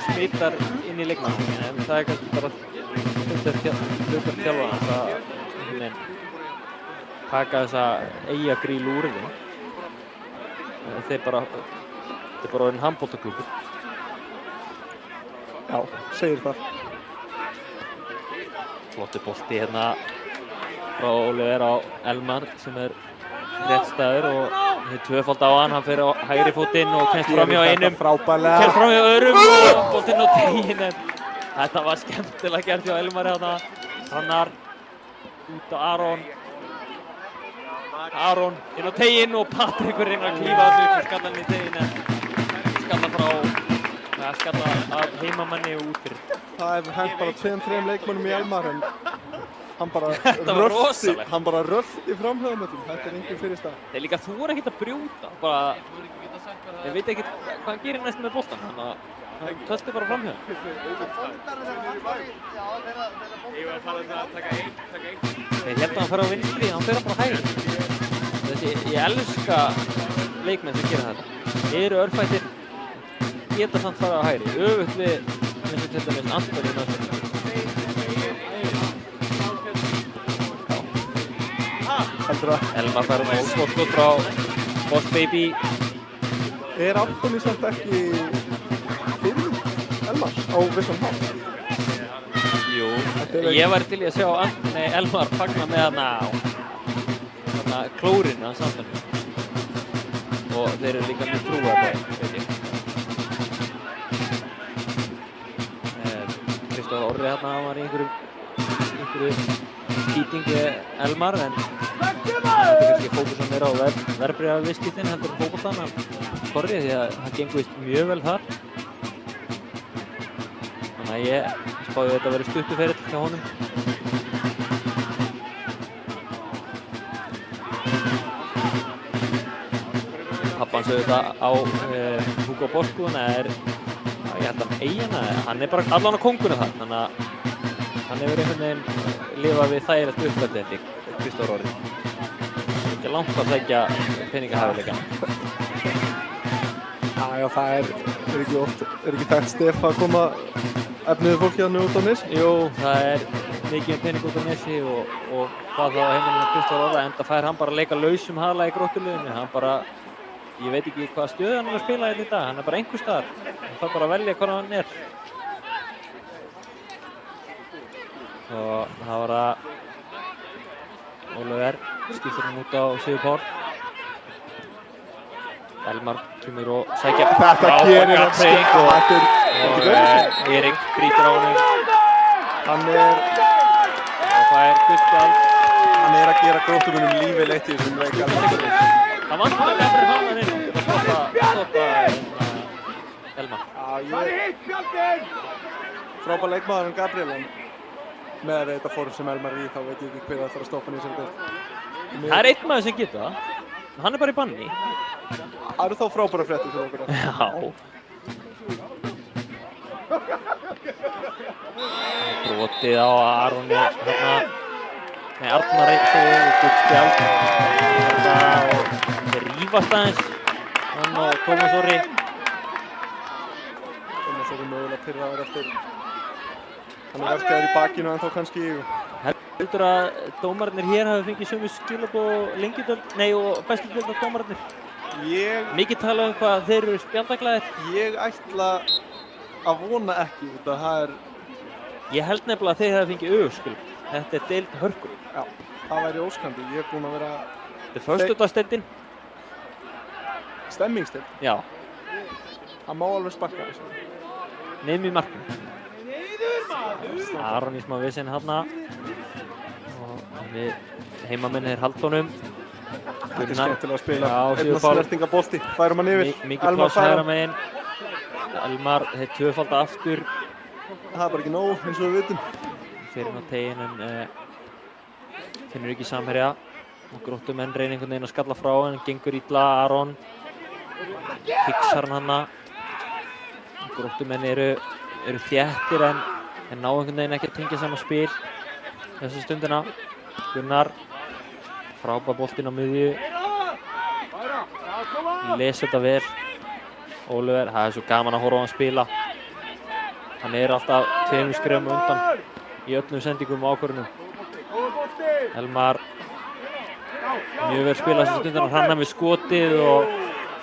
[SPEAKER 4] smittar inn í leikmannum, en það er kannski bara hlutverk þjálfarans að taka þessa Eyjagríl úr því. Þetta er bara orðinn handboltaklúbbur.
[SPEAKER 5] Já, segir það.
[SPEAKER 4] Flottur bolti hérna frá Oliver á Elmar sem er rétt staður og þeir tvöfald á hann fer á hægri fótinn og kemst fram hjá einum,
[SPEAKER 5] frábærlega.
[SPEAKER 4] kemst fram hjá öðrum og boltinn á teginn en þetta var skemmtilega gert hjá Elmari þarna. Hrannar út á Aron inn á teginn og Patrik reynir að klífa þessu upp og skalla hann í teginn en skalla af heimamanni og út fyrir.
[SPEAKER 5] Það hefur hent bara 2-3 leikmönnum í Elmar en hann bara
[SPEAKER 4] var rosalegt.
[SPEAKER 5] Hann bara rölti framhjáðum öllum. Þetta er engin fyrirstaða.
[SPEAKER 4] Þeir líka þora ekkert að brjóta, bara þeir veit ekkert hvað hann gerir næst með boltann, þannig að hann tölti bara framhjá. Þeir held að hann fer á vinstri, hann fer bara hægri. Ég elska leikmenn sem gera þetta. Þeir eru örfættir, geta samt fara á hægri, öfugt við eins og til dæmis Antoni í náttúrulega. Elmar fær skot frá Boss Baby.
[SPEAKER 5] Er Antoni samt ekki fyrir Elmar á vissan hátt?
[SPEAKER 4] Jú, ég væri til í að sjá Elmar fagna með hana klórinu hans Antoni. Og þeir eru líka mjög trúar veit ég. Kristóf Orri hérna var í einhverju skýtingu Elmar en þetta kannski fókusum meira á verðbréfaviðskiptin heldur fótboltann af Korri því að hann gengur víst mjög vel þar. Þannig að ég spáði þetta að vera stuttuferill hjá honum. Pappan sögðu þetta á Hugo Bosco en ég held að hann eigi hana, hann er bara allan á kóngunum þar þannig að hann hefur einhvern veginn lifað við þægilegt uppveldi held ég, Kristóf Orri. Ekki langt að þekja peningahæfileikann.
[SPEAKER 5] Já, það er ekki þekkt stef að koma efniðu fólki þarna út á Nesi?
[SPEAKER 4] Jú, það er mikið pening út á Nesi og hvað þá heimilinu Kristóf Orra enda fær hann bara að leika lausum hala í Gróttuliðinu. Hann bara, ég veit ekki hvaða stöðu hann er að spila hérna í dag, hann er bara einhvers staðar. Hann þarf bara að velja hvað hann er. Og það var að Ólafur skiptir hann út á Sigur Pál. Elmar kemur og sækja
[SPEAKER 5] Þetta gerir hann skemmt
[SPEAKER 4] og Erik brýtur á honum.
[SPEAKER 5] Hann er
[SPEAKER 4] Og fær gult spjald.
[SPEAKER 5] Hann er að gera Gróttumönnum lífið leitt í þessum leik.
[SPEAKER 4] Það vantar að Gabriel Fannar inn til að stoppa Elmar.
[SPEAKER 5] Frábær leikmaður Gabriel en með að þetta fórum sem Elmar er í þá veit ég ekki hver það þarf að stoppa hann í þessari deild.
[SPEAKER 4] Það er einn maður sem getur það. Hann er bara í banni.
[SPEAKER 5] Það eru þá frábæra fréttir fyrir okkur.
[SPEAKER 4] Já. Brotið á Aroni hérna. Nei, Arnar Reykjavík gult spjald. Þeir rífast aðeins. Hann og Tómas Orri.
[SPEAKER 5] Tómas Orri mögulega pirraður eftir. Hann er verkaður í bakinu en þá kannski.
[SPEAKER 4] Heldur að dómararnir hér hafi fengið sömu skilaboð og lengjudöld, nei og bestu döldar dómararnir? Mikið talað um hvað þeir eru spjaldaglæðir.
[SPEAKER 5] Ég ætla að vona ekki út að það er...
[SPEAKER 4] Ég held nefnilega að þeir hafi fengið öfugskilboð. Þetta er deild hörku.
[SPEAKER 5] Já, það væri óskandi. Ég er búinn að vera...
[SPEAKER 4] Þetta er föstudagsdeildin.
[SPEAKER 5] Stemmingsdeild?
[SPEAKER 4] Já.
[SPEAKER 5] Það má alveg sparka þessu.
[SPEAKER 4] Nefn í marknum. Aron í smá vesen hérna og við heimamenn er Haldónum.
[SPEAKER 5] Þetta er skemmtilega að spila.
[SPEAKER 4] Sigur Pál.
[SPEAKER 5] Snertingabolti, færum hann yfir.
[SPEAKER 4] Mikið pláss hægra megin. Elmar, þeir tvöfalda aftur.
[SPEAKER 5] Það er bara ekki nóg eins og við vitum.
[SPEAKER 4] Fyrir á teginn en finnur ekki samherja. Gróttumenn reynir einhvern veginn að skalla frá en gengur illa. Aron kiksar hann hana. Gróttumenn eru þéttir en ná einhvern veginn ekki að tengja saman spil þessa stundina. Gunnar frábær boltinn á miðju. Les þetta vel. Ólafur, það er svo gaman að horfa á hann spila. Hann er alltaf 2 skrefum undan í öllum sendingum og ákvörðunum. Elmar mjög vel spila þessa stundina. Hrannar við skotið og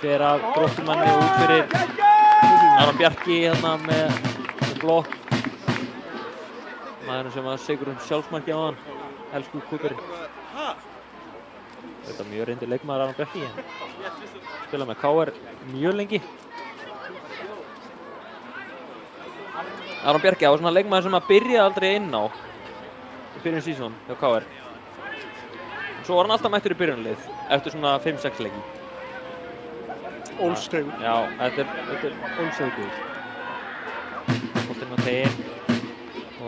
[SPEAKER 4] fer af Gróttumanni út fyrir Aron Bjarki hérna með blokk. Maðurinn sem var sigur sjálfsmarki á hann. Elsku kúkurinn. Þetta er mjög reyndur leikmaður Aron Bjarki, en spila með KR mjög lengi. Aron Bjarki var svona leikmaður sem að byrja aldrei inn á í byrjun sísón hjá KR. Svo var hann alltaf mættur í byrjunarlið eftir svona 5-6 leiki.
[SPEAKER 5] Ólstegur.
[SPEAKER 4] Já, þetta er ólstegur. Boltinn á teginn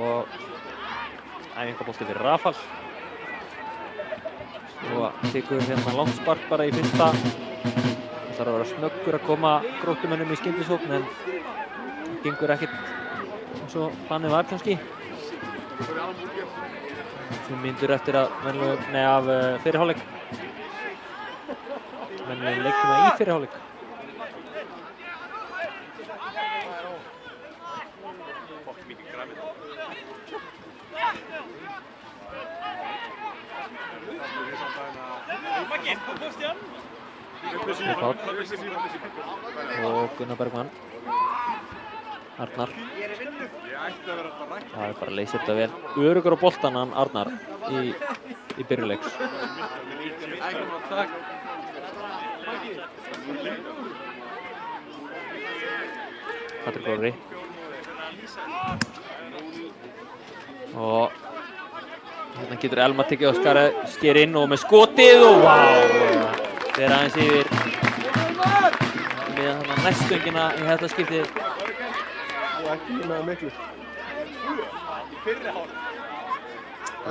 [SPEAKER 4] og æfingabolti fyrir Rafal. Svo tekur hérna langspark bara í fyrsta. Það þarf að vera snöggur að koma Gróttumönnum í skyndisókn, en það gengur ekkert eins og planið var kannski. 5 mínútur eftir að af fyrri hálfleik. Venjulegum leiktíma í fyrri hálfleik. Páll og Gunnar Bergmann. Arnar. Það er bara leysir þetta vel. Öruggur á boltann hann Arnar í byrjuleiks. Patrik Orri. Og hérna getur Elmar tekið á sker inn og með skotið og vá! Fer aðeins yfir með þarna næstöngina í þetta skiptið.
[SPEAKER 5] Og ekki með miklu.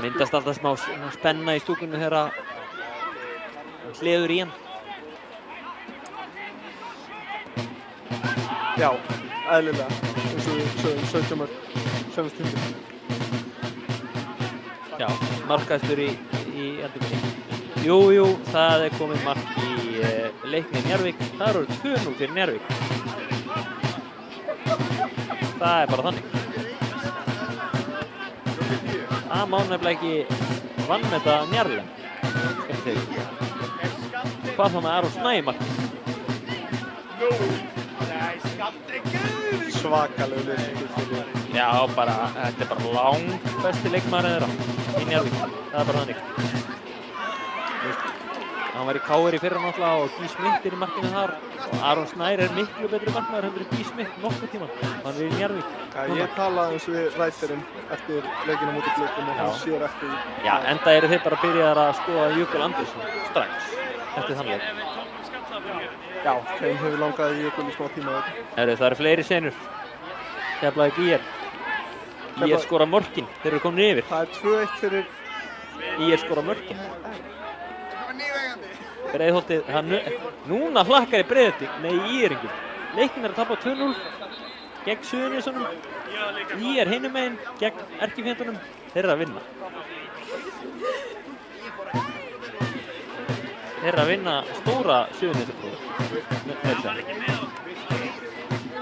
[SPEAKER 4] Myndast alltaf smá spenna í stúkunni þegar hann hleður í hann.
[SPEAKER 5] Já, eðlilega. Eins og við sögum 17 mörk senast tímbil.
[SPEAKER 4] Já, markahæstur í endurminni. Jú, það er komið mark í leikni Njarðvík. Það eru 2-0 fyrir Njarðvík. Það er bara þannig. Það má nefnilega ekki vanmeta Njarðvík. Hvað þá með Aron Snæ í markinu?
[SPEAKER 5] Svakalegu leysingur fyrir.
[SPEAKER 4] Já, þetta er bara langbesti leikmaðurinn þeirra í Njarðvík. Það er bara þannig. Hann var í KR í fyrra náttúrulega og Guy Smith er í markinu þar og Aron Snær er miklu betri markmaður heldur en Guy Smith nokkuð tímann. Hann er í Njarðvík.
[SPEAKER 5] Já, ég talaði eins við rættirinn eftir leikina móti Blikum og hann sér eftir því.
[SPEAKER 4] Já, enda eru þeir bara byrjaðar að skoða Jökul Andersson strax eftir þann leik.
[SPEAKER 5] Já, þeim hefur langað í Jökul í smá tíma þetta.
[SPEAKER 4] Það eru fleiri senur. Keflavík IR. IR skora mörkin. Þeir eru komin yfir.
[SPEAKER 5] Það er 2-1 fyrir
[SPEAKER 4] IR skora mörkin. Breiðholtið, núna hlakkar í Breiðholtið, nei í IR-ingum. Leikinn er að tapa 2-0 gegn Suðurnesjunum. IR hinum meginn gegn erkifjendunum. Þeir eru að vinna. Þeir eru að vinna stóra Suðurnesjapróf.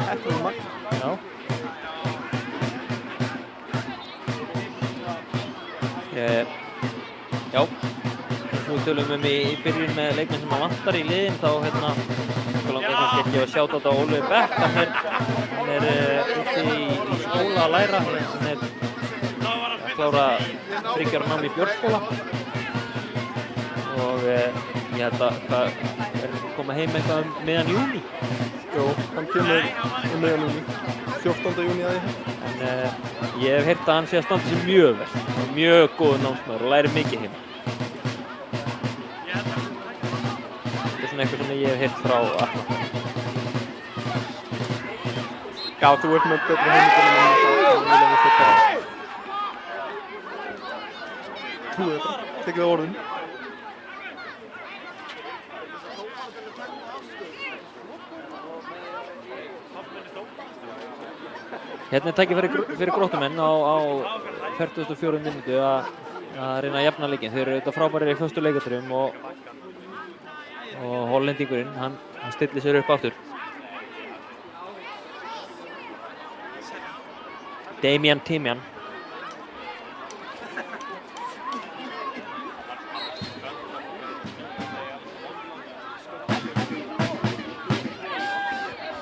[SPEAKER 5] Þetta er magn.
[SPEAKER 4] Já. Já. Svo tölum við í byrjun með leikmenn sem vantar í liðin, þá langar kannski ekki að sjáta þetta á Óliði Beck. Hann er úti í skóla að læra. Hann er að klára 3 ára nám í Björnsskóla. Og ég held að það er koma heim eitthvað miðjan júní.
[SPEAKER 5] Jú, hann kemur miðjan júní. 14. júní að ég.
[SPEAKER 4] En ég hef heyrt að hann sé að standa sig mjög vel. Mjög góður námsmaður og læri mikið heim. Eitthvað sem ég hef heyrt frá Atla.
[SPEAKER 5] Já, þú ert með betri heimildum en það vilja við þetta. Trúið þetta, tekið það orðin.
[SPEAKER 4] Hérna er tækifæri fyrir Gróttumenn á 44 mínútu að reyna að jafna leikinn. Þeir eru auðvitað frábærir í föstu leikadrifum og hollendingurinn, hann stillir sér upp aftur. Damian Timian.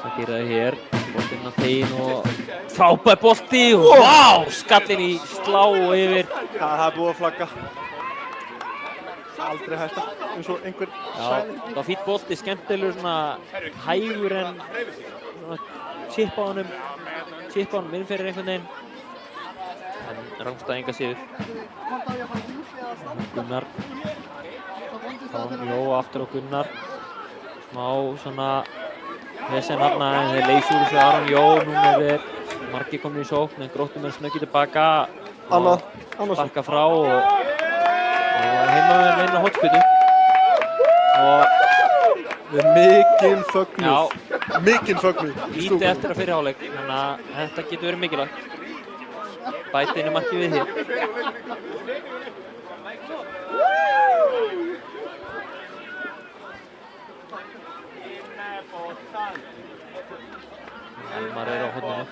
[SPEAKER 4] Það geraði hér, boltinn á teginn og frábær bolti og vá, skallinn í slá og yfir.
[SPEAKER 5] Já, það er búið að flagga. aldrei hætta eins og einhver
[SPEAKER 4] Já,
[SPEAKER 5] sagði.
[SPEAKER 4] það var fínn bolti, skemmtilegur svona hægur en svona chip á honum inn fyrir einhvern veginn. En rangstæðinga sigur. Gunnar. Aron Jó aftur á Gunnar. Smá svona vesen þarna en þeir leysa úr þessu Aron Jó. Núna er þeir margir komin í sókn en Gróttumenn snöggið tilbaka.
[SPEAKER 5] Annað
[SPEAKER 4] Sparka frá og heimamenn vinna hornspyrnu. Og
[SPEAKER 5] við mikinn fögnuð.
[SPEAKER 4] já,
[SPEAKER 5] Mikinn fögnuð.
[SPEAKER 4] lítið eftir að fyrri hálfleik, þannig að þetta getur verið mikilvægt. Bæta einu marki við hér. Elmar er á horninu.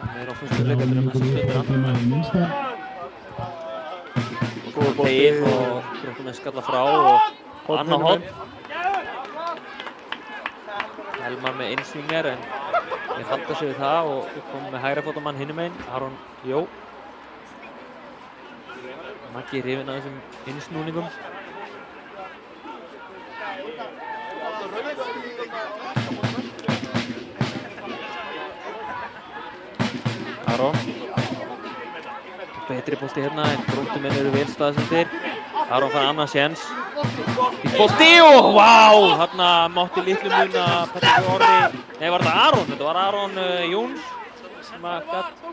[SPEAKER 4] Hann er á fyrstu leikadrunum þessa stundina.
[SPEAKER 5] Góður bolti.
[SPEAKER 4] Teginn og Gróttumenn skalla frá og annað horn. Elmar með innsvingar en þeir halda sig við það og komum með hægra fótamann hinum megin, Aron Jó. Maggi hrifinn af þessum innsnúningum. Aron. Betri bolti hérna en Gróttumenn eru vel staðsettir. Aron fær annað séns. Fínn bolti og vá! Þarna mátti litlu mun að Patrik Orri... Nei, var þetta Aron? Þetta var Aron Jóns sem að gat...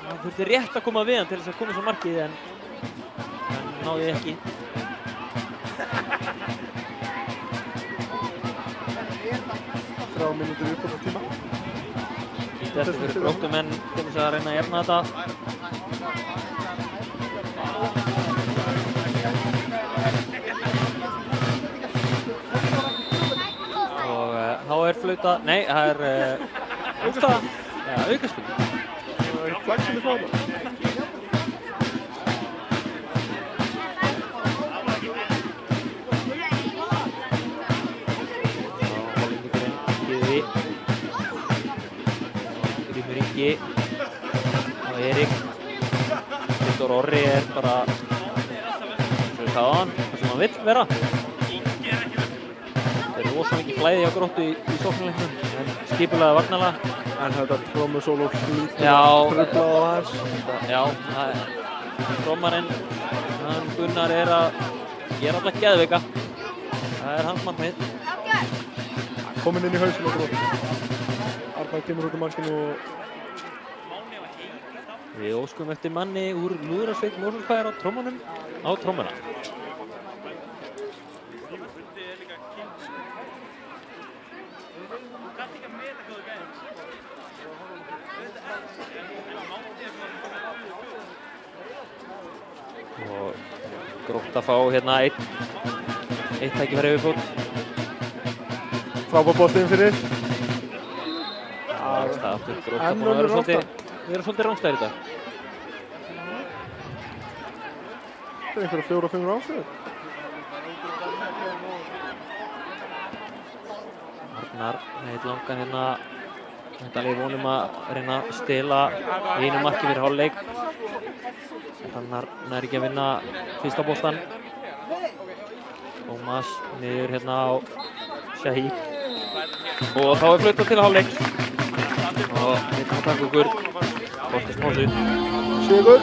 [SPEAKER 4] Það þurfti rétt að koma við hann til þess að koma svo markið en náði ekki.
[SPEAKER 5] Þrjár mínútur upp á tíma.
[SPEAKER 4] Þetta er fyrir Gróttumenn til þess að reyna að jafna þetta. Og þá er flautað, nei, það er aukaspil.
[SPEAKER 5] Það er flaggsinni frá það.
[SPEAKER 4] Grímur Ingi og Erik. Viktor Orri er bara eins og við sagði á hann, það sem hann vill vera. Það er rosa mikið flæði á Gróttu í sóknarleiknum en skipulagði varnarlega.
[SPEAKER 5] En þetta trómusóló hlýtur
[SPEAKER 4] Já,
[SPEAKER 5] trufla á aðeins.
[SPEAKER 4] Já, trómarinn, hann Gunnar er að gera alltaf geðveika. Það er hans markmið.
[SPEAKER 5] Kominn inn í hausinn á Gróttu. Arnar kemur út á markinu og
[SPEAKER 4] Við óskum eftir manni úr Lúðrasveit Mosfellsbæjar á trómunum á trómuna. Og Grótta fá hérna eitt tækifæri viðbót.
[SPEAKER 5] frábær bolti inn fyrir.
[SPEAKER 4] Það aftur Grótta
[SPEAKER 5] En
[SPEAKER 4] búin að
[SPEAKER 5] önnur
[SPEAKER 4] vera svolítið rangstæðir í dag.
[SPEAKER 5] Þetta er einhverja 4-5 ráðstöður.
[SPEAKER 4] Arnar heit langan hérna. Þetta er vonum að reyna að stela einu marki fyrir hálfleik. Arnar nær ekki að vinna fyrsta boltann. Tómas niður hérna á Shahid. Og þá er flautað til hálfleik. Og við ætlum að taka okkur boltaspásu.
[SPEAKER 5] Sigur.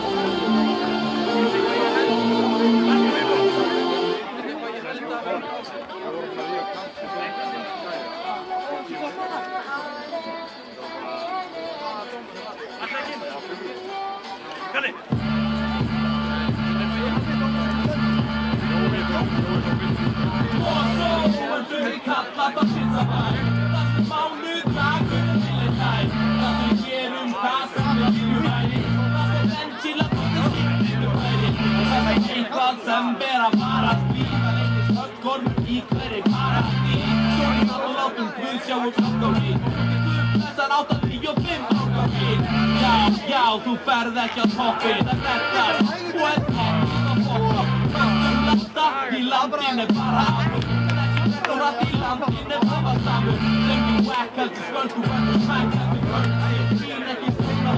[SPEAKER 6] Sem ber að fara að svífa lengist höggorm í hverri karabí. Svona og látum Guð sjá og klokka á því. Þessar 85 klokka á því. Já, þú ferð ekki á toppinn. Það nettar og er toppinn á fokka. Máttum landa í landinu bara aftur. Og rætt í landinu hafa samur. Lengi whack heldur svörð, þú verður smæk heldur vörð. Þín ekki svona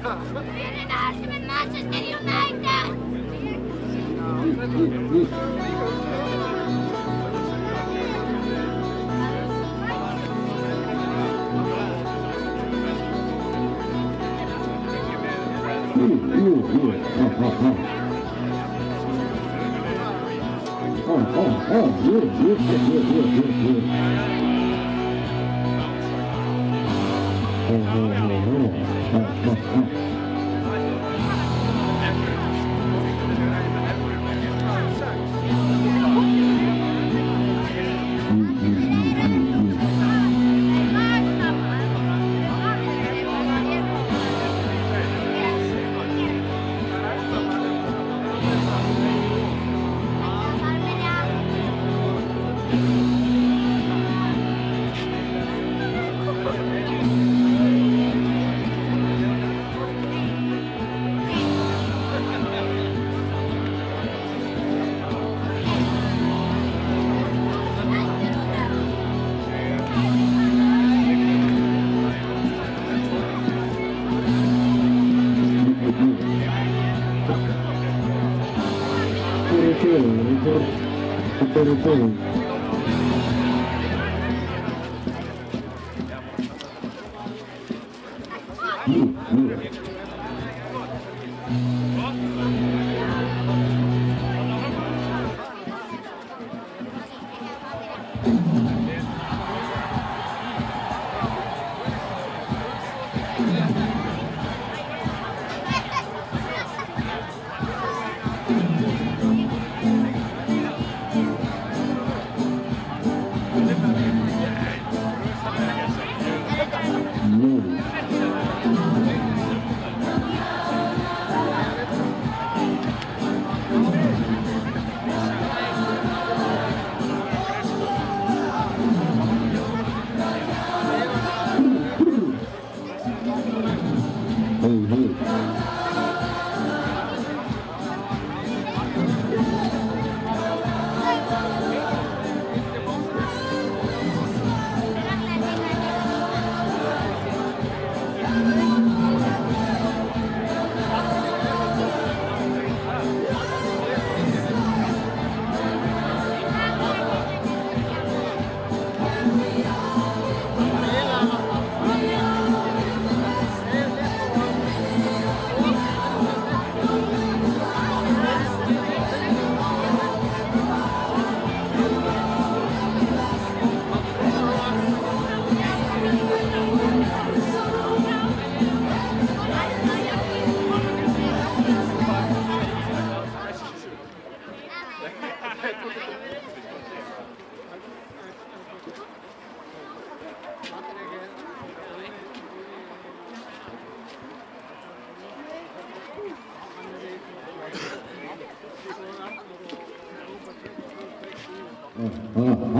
[SPEAKER 7] Manchester United!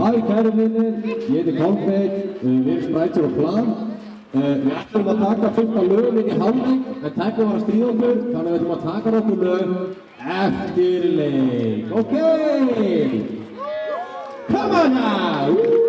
[SPEAKER 8] Hi kæru vinnir, ég heiti Kolbeinn, við erum sprættir á plan. Við ætlum að taka fullt af lögum inn í hálfleik, en Tækni var að stríða okkur, þannig að við ætlum að taka nokkuð lög eftir leik. Ok! Come on now!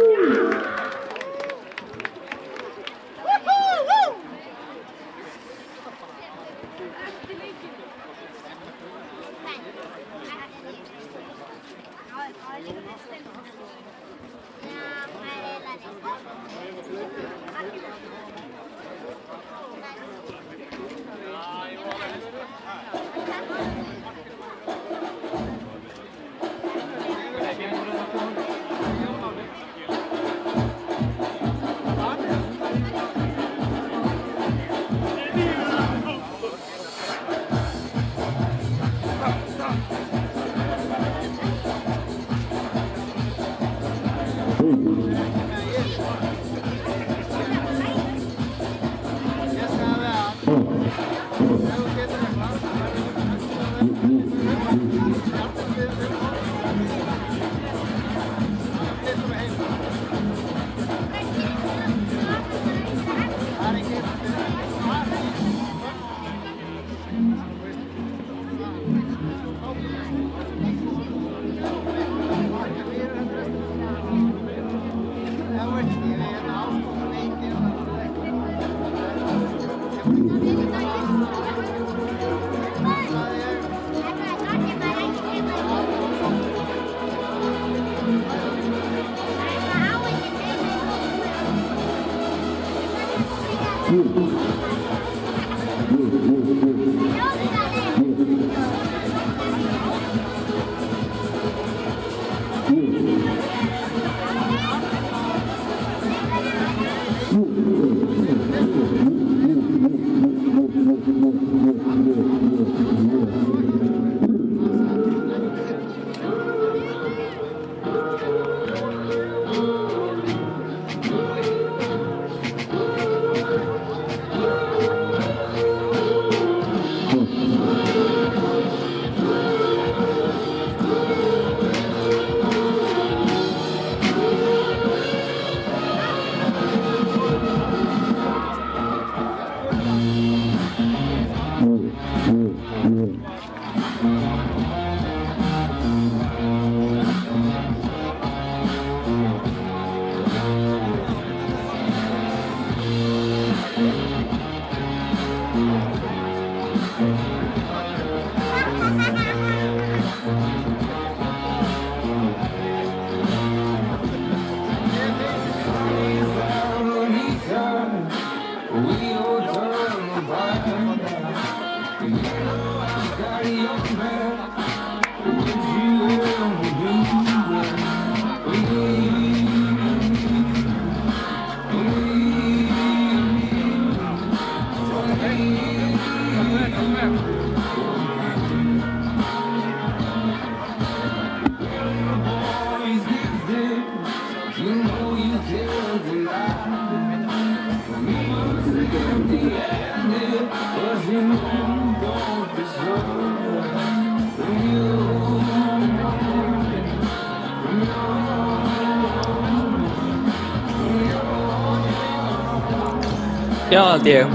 [SPEAKER 4] Já, held ég.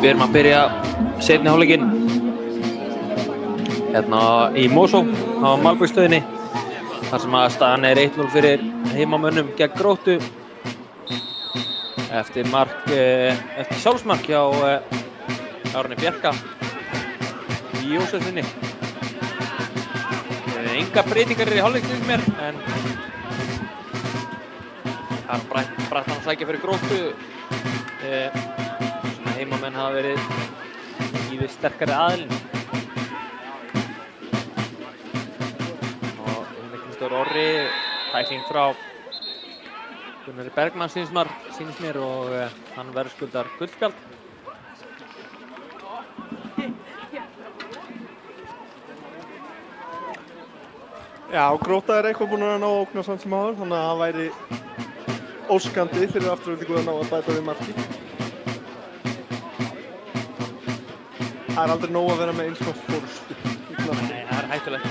[SPEAKER 4] Við erum að byrja seinni hálfleikinn hérna í Mosó á Malbyggstöðinni þar sem að staðan er 1-0 fyrir heimamönnum gegn Gróttu eftir sjálfsmark hjá Árni Bjarka í Jósefssyni. Enga breytingar í hálfleiknum mér en þar brætt hann að sækja fyrir Gróttu. Heimamenn hafa verið í við sterkari aðilinn. Og Kristofur Orri, tækling frá Gunnari Bergmann sýnist mér og hann verðskuldar gullspjald.
[SPEAKER 5] Já, Gróta er eitthvað búinn að ná að ógna samt sem áður, þannig að það væri óskandi fyrir Aftureldingu að ná að bæta við marki. Það er aldrei nóg að vera með eins og fórstu í knattspyrnu.
[SPEAKER 4] Nei, það er hættulegt.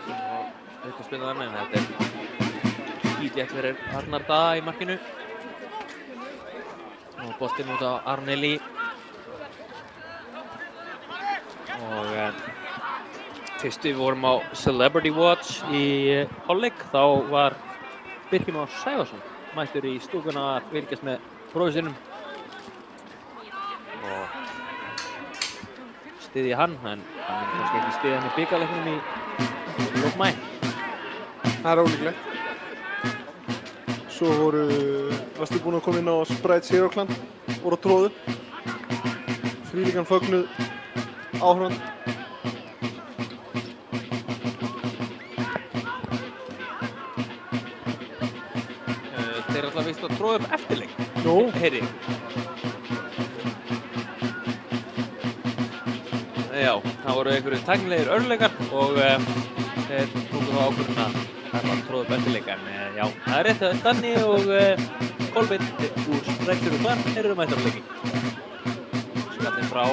[SPEAKER 4] Og aukaspyrna þarna, en þetta er skítlétt fyrir Arnar Daða í markinu. Og boltinn út á Arneli. Og fyrst við vorum á Celebrity Watch í hálfleik, þá var Birkir Már Sævarsson mættur í stúkuna að fylgjast með bróður sínum og styðja hann, en hann mun kannski ekki styðja hann í bikarleiknum í lok maí.
[SPEAKER 5] Það er ólíklegt. Svo varstu búinn að koma inn á Sprite Zero Clan, voru á tróðu. Þvílíkan fögnuð áhorfandi.
[SPEAKER 4] Þeir alltaf vist að tróða upp eftirleik.
[SPEAKER 5] Nú?
[SPEAKER 4] Heyri. Já, það voru einhverju tæknilegir örðuleikar og þeir tóku þá ákvörðun að tróða upp eftirleik. En já, það er rétt að Danni og Kolbeinn úr Sprite Zero Clan eru mættar á leiki. Skallinn frá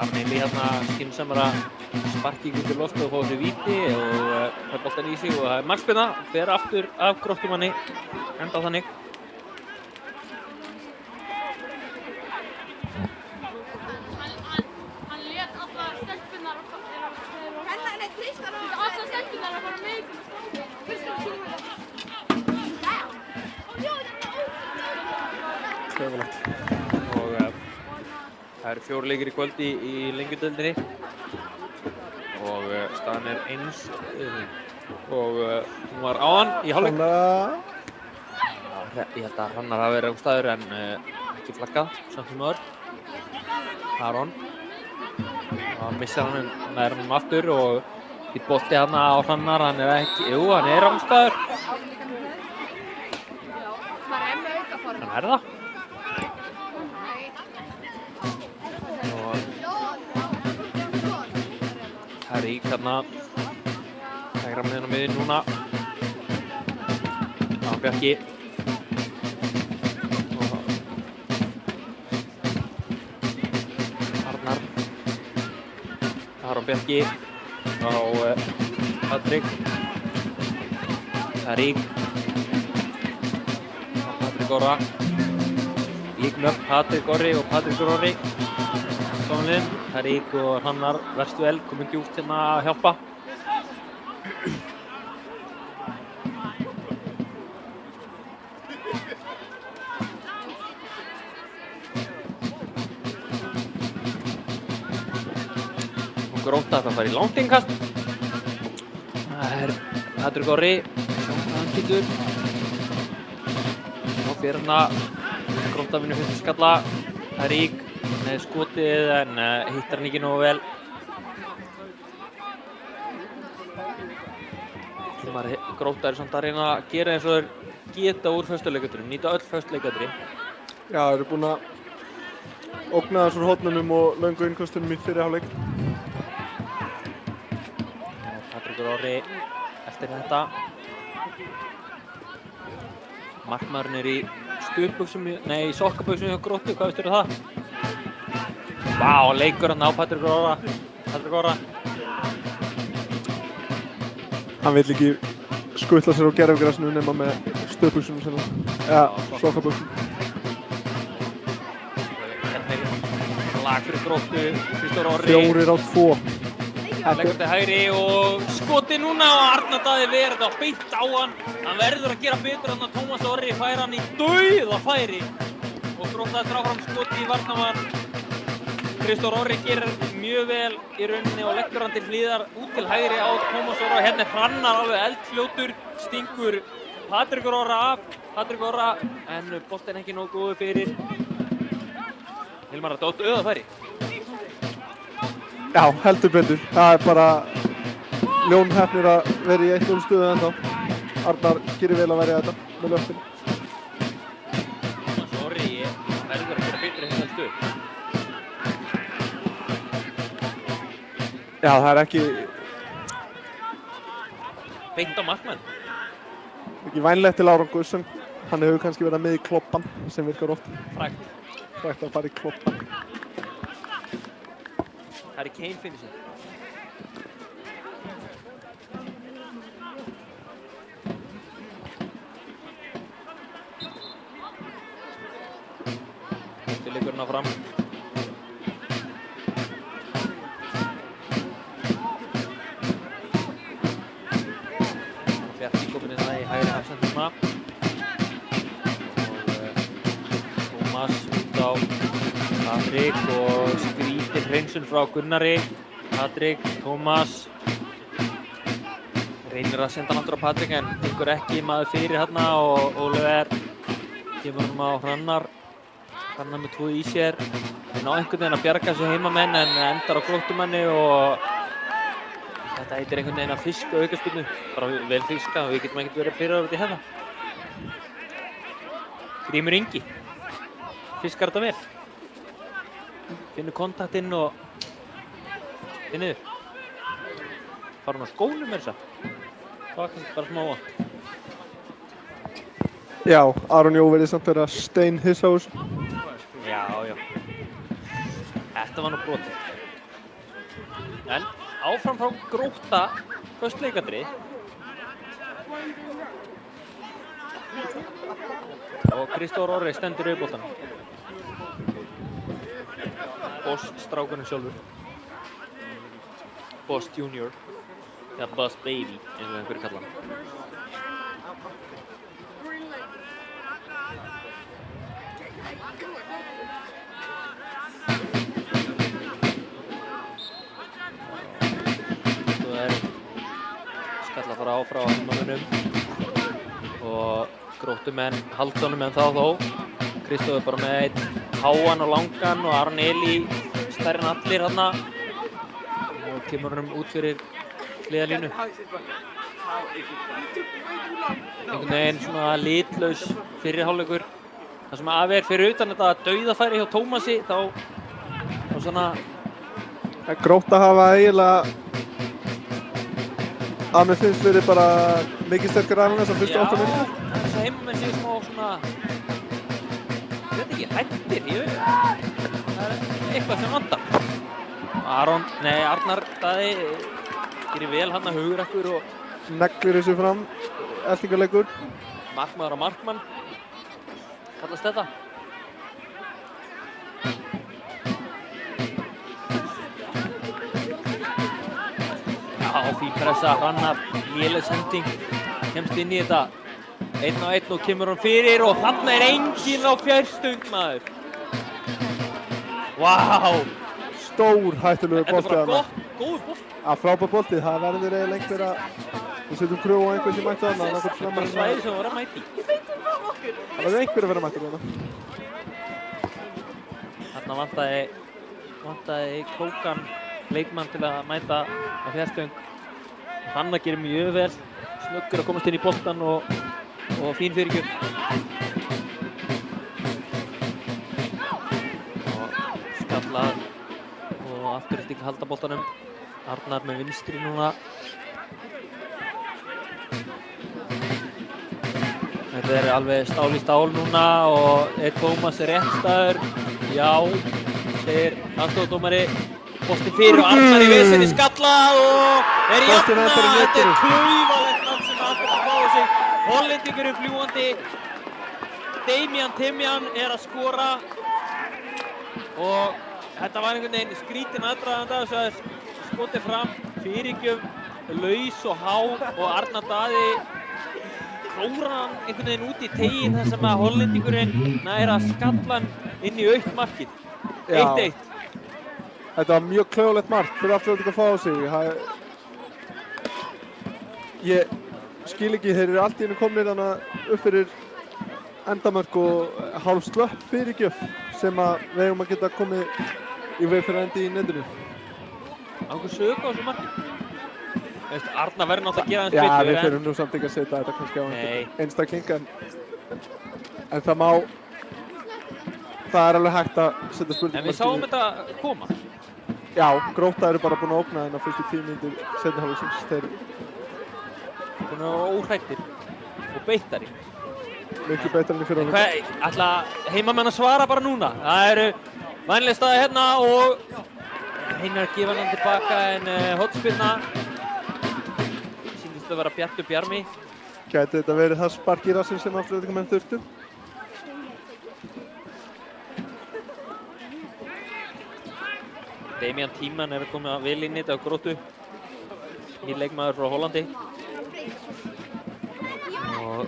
[SPEAKER 4] Arneli hérna skynsamara sparking út í loftu og fá sér víti og fær boltann í sig og það er markspyrna, fer aftur af Gróttumanni, enda þannig.
[SPEAKER 7] Hann lét alla stelpunnar alla stelpunnar að fara með ykkur
[SPEAKER 5] Stöðulegt.
[SPEAKER 4] Og það eru 4 leikir í kvöld í lengjudeildinni og staðan er og hún var á hann í hálfleik. Ég held að Hrannar hafi verið ástæður en ekki flaggað samt sem áður. Aron. Það missar hann nær hann aftur og í bolti hann á Hrannar, hann ekki, hann ástæður. Hann það. Og Tarík hérna hægra með hann á miðjunni núna. Aron Bjarki. Aron Bjarki á Patrik. Tarík á Patrik Orra. Líknöfn Patrik Orri og Patrik Orri. Tónlinn, Tarík og Hrannar verstu vel, komin djúpt hérna að hjálpa. Gróta að það fara í langtingkast. Það Patrik Orri, sjáum hvað hann getur. Nú fyrir hérna Gróta vinnur fyrstu skalla. Tarík með skotið en hittar hann ekki nógu vel. Gróta samt að reyna að gera eins og þeir geta úr föstu leikadri, nýta öll föstu leikadri.
[SPEAKER 5] Já, þeir eru búin að ógna þessum hornunum og löngu innkostunum í fyrri hálfleik.
[SPEAKER 4] Patrik Orri eftir þetta. Markmaðurinn í stuðbuxum, nei, í sokkabuxum hjá Gróttu, hvað veistu það? Vá, leikur hann á Patrik Orra.
[SPEAKER 5] Hann vill ekki skutla sér á gervigrasinu nema með stuðbuxunum sinna. Ja, sokkabuxum.
[SPEAKER 4] Hérna lag fyrir Gróttu, Kristór Orri.
[SPEAKER 5] 4-2.
[SPEAKER 4] Leggur til hægri og skoti núna og Arnar Daði verið á beint á hann. Hann verður að gera betur þannig að Tómas Orri fær hann í dauðafæri. Og Grótta eftir áfram skoti í varnarmann. Kristór Orri gerir mjög vel í rauninni og leggur hann til hliðar út til hægri á Tómas Orra. Hérna Hrannar alveg eldfljótur, stingur Patrik Orra af. En boltinn ekki nógu góður fyrir. Hilmar, þetta átt auðafæri.
[SPEAKER 5] Já, heldur betur. Það bara ljónheppnir að vera í 1-0 stöðu ennþá. Arnar gerir vel að verja þetta með löppinni.
[SPEAKER 4] Tómas Orri verður að gera betur í þessari stöðu.
[SPEAKER 5] Já, það ekki
[SPEAKER 4] beint á markmann.
[SPEAKER 5] Ekki vænlegt til árangurs sem hann hefur kannski verið með í kloppan sem virkar oft. Frægt að fara í kloppan.
[SPEAKER 4] Harry Kane finnir sér. Til leikurinn áfram. Bjarki kominn inn í hægri hafsendurna. Og Tómas út á Patrik og skrítin hreinsun frá Gunnari. Patrik, Tómas reynir að senda hann aftur á Patrik en tekur ekki maður fyrir hérna og Oliver kemur hann á Hrannar með 2 í sér. Þeir ná einhvern veginn að bjarga sig heimamenn en endar á Gróttumanni og þetta heitir einhvern veginn að fiska aukaspyrnu. Bara vel fiska og við getum ekkert verið pirraður út í hérna. Grímur Ingi fiskar þetta vel. Finnur kontaktinn og finnur. Fara hann á skónum með þessa. Það var kannski bara smá vant.
[SPEAKER 5] Já, Aron Jó verið samt verið að steinhissa á þessu.
[SPEAKER 4] Já. Þetta var nú brotið. En áfram frá Grótta, föst leikadri. Og Kristór Orri stendur yfir boltanum. Boss strákurinn sjálfur. Boss Junior. Eða Boss Baby, eins og einhverju kalla hann. skalla frá heimamönnum og Gróttumenn halda honum en þá þó. Kristóf er bara með einn háan og langan og Aron Eli stærri en allir þarna og kemur honum út fyrir hliðarlínu. Einhvern veginn svona litlaus fyrri hálfleikur. Það sem af fyrir utan þetta dauðafæri hjá Tómasi þá svona
[SPEAKER 5] Grótta hafa eiginlega að mér finnst verið bara mikið sterkari aðeins þessar fyrstu 8 mínútur.
[SPEAKER 4] Já, þess að heimamenn séu smá svona ég veit ekki, hættir það er eitthvað sem vantar. Arnar Daði gerir vel hann að Hugrakkur og
[SPEAKER 5] neglir þessu fram, eltingarleikur.
[SPEAKER 4] Markmaður og markmann kallast þetta. Já, fín pressa, Hrannar, léleg sending, kemst inn í þetta 1 á 1 og kemur hann fyrir og þarna er enginn á fjárstöng maður. Vá!
[SPEAKER 5] Stór hættulegur bolti
[SPEAKER 4] Þetta er
[SPEAKER 5] þarna.
[SPEAKER 4] bara góður bolti.
[SPEAKER 5] Frábær bolti, það verður eiginlega einhver að við setjum kröfu á einhvern sem mætti þarna.
[SPEAKER 4] Þetta er bara svæði sem voru að mæti.
[SPEAKER 5] Það verður einhver að vera mættur þarna.
[SPEAKER 4] Þarna vantaði klókan leikmann til að mæta á fjárstöng. Hrannar gerir mjög vel, snöggur að komast inn í boltan og fín fyrirgjöf. Og skallað og afturhalding halda boltanum. Arnar með vinstri núna. Þetta er alveg stál í stál núna og Tómas er rétt staður. Já, segir aðstofadómari. Boltinn fyrir og Arnar í vesinni skallað og er jafna. Þetta er klaufalegt land sem Arnar að fá sig. Hollendingurinn fljúgandi. Damian Timjan er að skora og þetta var einhvern veginn skrítin aðdraganda þess að skotið fram, fyrirgjöf, laus og há og Arnar Daði klórar hann einhvern veginn út í teginn þar sem að Hollendingurinn nær að skalla hann inn í aukt markið. 1-1.
[SPEAKER 5] Þetta var mjög klaufalegt mark fyrir Afturelding að fá á sig. Ég skil ekki, þeir eru allt í einu komnir þarna upp fyrir endamörk og hálf slöpp fyrirgjöf sem að við eigum að geta komið í veg fyrir endi í netinu.
[SPEAKER 4] Ákveð sög á þessu marki. Arnar verður náttúrulega að gera hans betur.
[SPEAKER 5] Já, við fyrir nú samt ekki að setja þetta kannski á einstakling en það má, það er alveg hægt að setja spurningamerki.
[SPEAKER 4] En við sáum þetta koma.
[SPEAKER 5] Já, Grótta eru bara búin að opna þennan fyrstu 10 mínútur seinni hálfleiksins. Þeir
[SPEAKER 4] búin að vera óhræddir og beittari.
[SPEAKER 5] Miklu betur enn í fyrra hálfleik.
[SPEAKER 4] Ætla heimamenn að svara bara núna. Það eru vænleg staði hérna og Einar gefa hann tilbaka en hornspyrna. Sýndist að vera Bjartur Bjarmi.
[SPEAKER 5] Gæti þetta verið það spark í rassinn sem Aftureldingamenn þurftu?
[SPEAKER 4] Damian Timjan er komið vel inn í þetta á Gróttu. Nýr leikmaður frá Hollandi. Og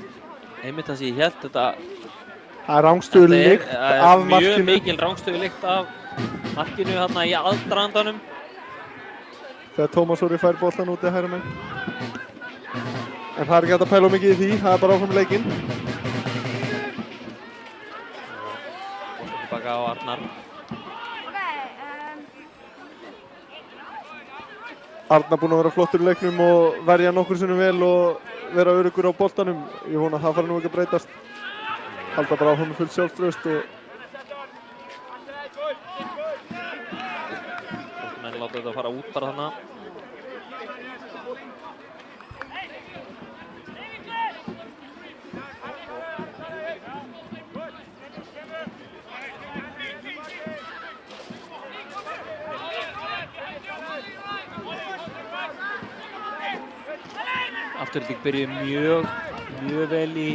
[SPEAKER 4] einmitt það sem ég hélt þetta.
[SPEAKER 5] Það er rangstöðulykt af markinu.
[SPEAKER 4] Mjög mikil rangstöðulykt af markinu þarna í aðdragandanum.
[SPEAKER 5] Þegar Tómas Orri fær boltan út í hægri megin. En það er ekki hægt að pæla mikið í því, það er bara áfram leikinn.
[SPEAKER 4] Boltan tilbaka á Arnar.
[SPEAKER 5] Arnar búinn að vera flottur í leiknum og verja nokkur sinnum vel og vera öruggur á boltanum. Ég vona að það fari nú ekki að breytast. Halda bara áfram með fullt sjálfstraust og
[SPEAKER 4] menn láta þetta fara út bara þarna. Afturelding byrjuði mjög vel í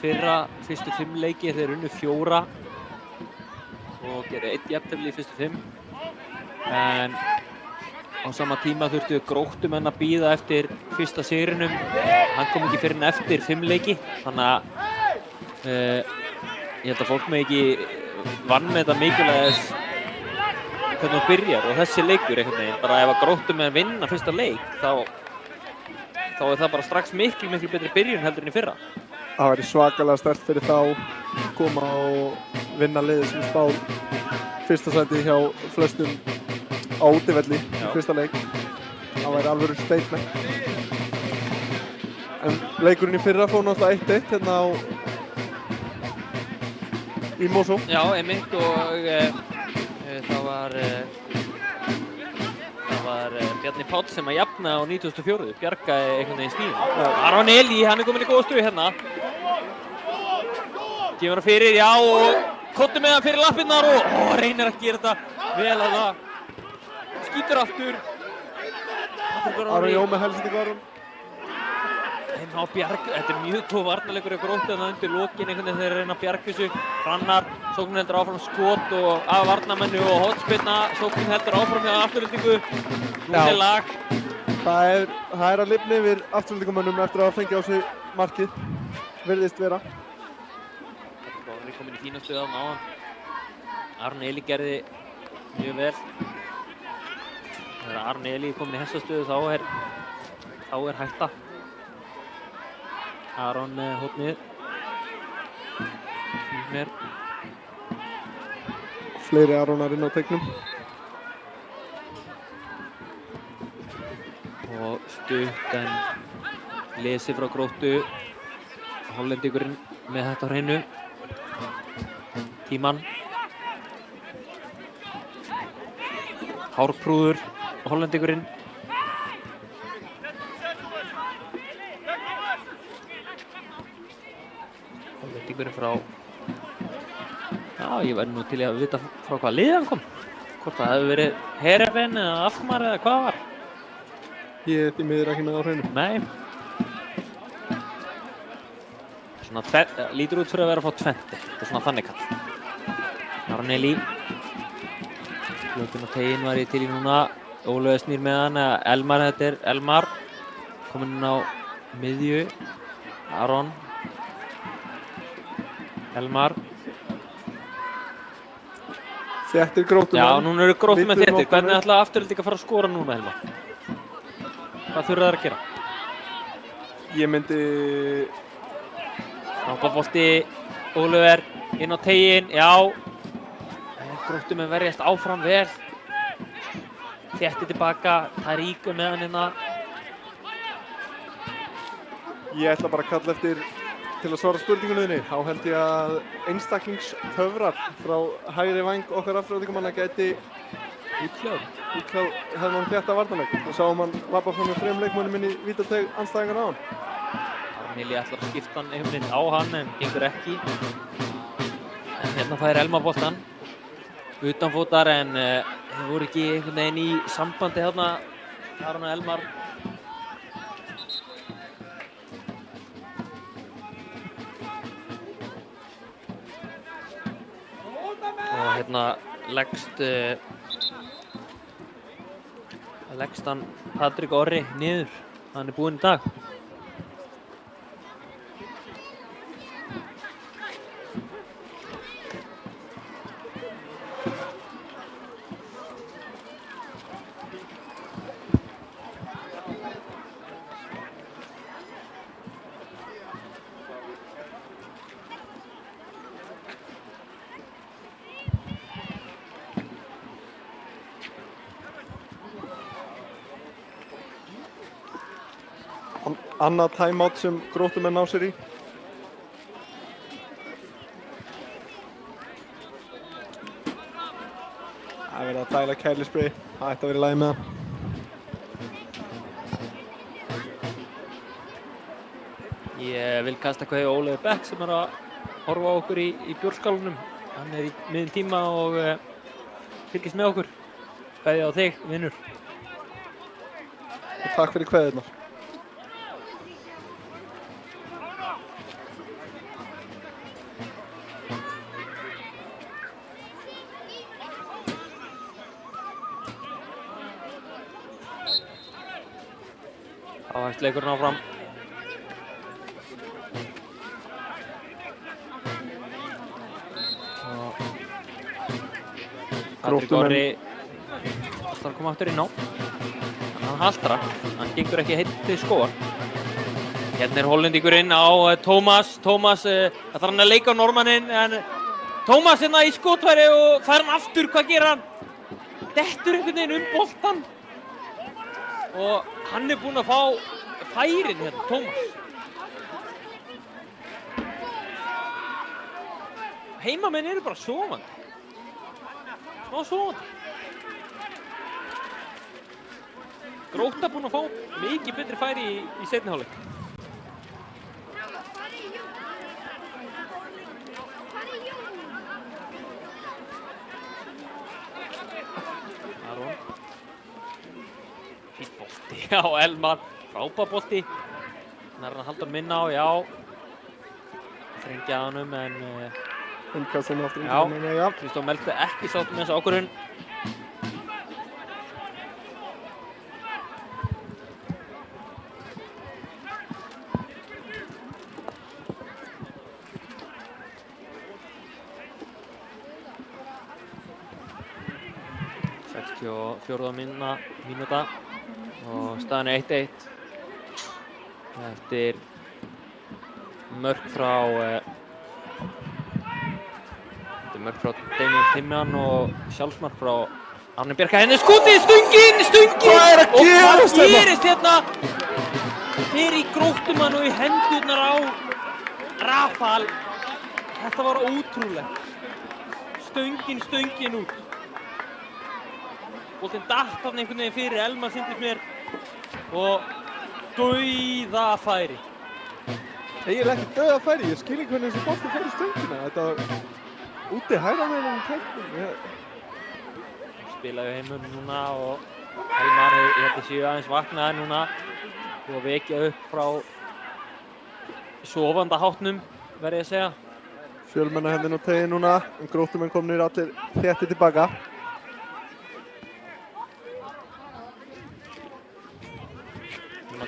[SPEAKER 4] fyrstu 5 leiki. Þeir unnu 4 og gerði 1 jafntefli í fyrstu 5. En á sama tíma þurftu Gróttumenn að bíða eftir fyrsta sigrinum. Hann kom ekki fyrr en eftir 5 leiki. Þannig að ég held að fólk með ekki vanmeta mikilvæg hvernig hann byrjar og þessi leikur einhvern veginn. Bara ef að Gróttumenn vinna fyrsta leik þá þá er það bara strax miklu betri byrjun heldur en í fyrra.
[SPEAKER 5] Það væri svakalega sterkt fyrir þá að koma og vinna liðið sem spáð fyrsta sæti hjá flestum á útivelli í fyrsta leik. Það væri alvöru statement. En leikurinn í fyrra fór náttúrulega 1-1 hérna í Mosó.
[SPEAKER 4] Já, einmitt og það var Bjarni Páll sem að jafna á 94. Bjargaði einhvern veginn stíðin. Aron Elí, hann er komin í góða stuð hérna. Gefur hann fyrir, já, og kottu með hann fyrir lappirnar og reynir að gera þetta vel að það. Skýtur aftur.
[SPEAKER 5] Aron Jó með helstendingu Aron.
[SPEAKER 4] Ná bjarg, þetta er mjög tóf varnarleikur í Gróttu þannig undir lokin einhvern veginn þeir reyna að bjarga þessu. Hrannar, sóknin heldur áfram skot og af varnarmennu og hotspinna, sóknin heldur áfram hjá afturöldingu. Nú er lag.
[SPEAKER 5] Það er að lifna yfir afturöldingumönnum eftir að fengja á sig markið, virðist vera.
[SPEAKER 4] Þetta er komin í fína stuð á náðan. Aron Elí gerði mjög vel. Þegar Aron Elí komin í þessa stuðu þá er hætta. Aron með hotnið. Mér.
[SPEAKER 5] Fleiri Aronar inn á teiknum.
[SPEAKER 4] Og stutt en lesi frá Gróttu. Hollendingurinn með þetta á hreinu. Tímann. Hárprúður Hollendingurinn. Hollendingurinn frá... Já, ég væri nú til að vita frá hvaða lið hann kom. Hvort það hefði verið Heerenveen eða Alkmaar eða hvað var.
[SPEAKER 5] Ég er því miður ekki með á hreinu.
[SPEAKER 4] Nei. Svona lítur út fyrir að vera frá Twente. Þetta er svona þannig kall. Aron Elí. Fljótinn og teginn var ég til í núna. Ólaugur snýr með hann. Elmar, þetta er Elmar. Kominn inn á miðju. Aron. Elmar.
[SPEAKER 5] Þéttir Gróttumenn.
[SPEAKER 4] Já, núna eru Gróttumenn þéttir. Hvernig ætla Afturelding að fara að skora núna, Elmar? Hvað þurfa þær að gera?
[SPEAKER 5] Ég myndi...
[SPEAKER 4] Frambolti, Ólaugur inn á teginn, já. Gróttumenn verjast áfram vel. Þéttir tilbaka, Tarík með hann hérna.
[SPEAKER 5] Ég ætla bara að kalla eftir til að svara spurningunni þinni. Þá held ég að einstaklingstöfrar frá hægri væng okkar afturöldingamanna gæti útkljáð þennan þétta varnarleik. Þá sáum hann labba fram með 3 leikmönnum inn í vítateig andstæðingar á hann.
[SPEAKER 4] Aron Elí ætlar að skipta hann einhvern veginn á hann en gengur ekki. En hérna fær Elmar boltann. Utanfótar en þeir voru ekki einhvern veginn í sambandi þarna Aron og Elmar. Og hérna leggst hann Patrik Orri niður. Hann er búinn í dag.
[SPEAKER 5] Annað timeout sem Gróttumenn ná sér í. Það er verið að dæla kælispray. Það ætti að vera í lagi með það.
[SPEAKER 4] Ég vil kasta kveðju Ólaugur Bekk sem er að horfa á okkur í bjórskálunum. Hann er í miðjum tíma og fylgist með okkur. Kveðju á þig, vinnur.
[SPEAKER 5] Og takk fyrir kveðjurnar.
[SPEAKER 4] Þá hefst leikurinn áfram. Patrik Orri ætlar að koma aftur inn á. Hann haltra, hann gengur ekki heitt til skóar. Hérna Hollendingurinn á Tómas, það þarf hann að leika á Normannin, en Tómas hérna í skotfæri og fær hann aftur, hvað gerir hann? Dettur einhvern veginn boltan og hann búinn að fá færin hérna, Tómas. Heimamenn eru bara sofandi. Smá sofandi. Grótta búinn að fá mikið betri færi í seinni hálfleik. Aron. Fínt bolti á Elmar. Frábær bolti. Nær hann Halldór minna á, já. Þrengja að honum, en
[SPEAKER 5] Innkastinn aftur
[SPEAKER 4] já,
[SPEAKER 5] já.
[SPEAKER 4] Kristján Meldi ekki sátt með þessa ákvörðun. og 4. mínúta og staðan er 1-1 eftir mörk frá Damian Timjan og sjálfsmark frá Arni Bjarka. Henni skotið, stungin!
[SPEAKER 5] Hvað er að gerast
[SPEAKER 4] og hvað gerist hérna? Fer í Gróttumann og í hendurnar á Rafal. Þetta var ótrúlegt. Stöngin út. Boltinn datt þarna einhvern veginn fyrir Elmar, sýndist mér, og dauðafæri.
[SPEAKER 5] Eiginlega ekki dauðafæri, ég skil ekki hvernig þessi bolti fer í stöngina. Þetta var úti hægra meginn um tæknum.
[SPEAKER 4] Spilaðu heimum núna og Elmar, ég held að séu aðeins vaknaði núna og vekja upp frá sofandaháttnum, verð ég að segja.
[SPEAKER 5] Fjölmenna hendin á tegin núna, en Gróttumenn komnir allir þéttir tilbaka.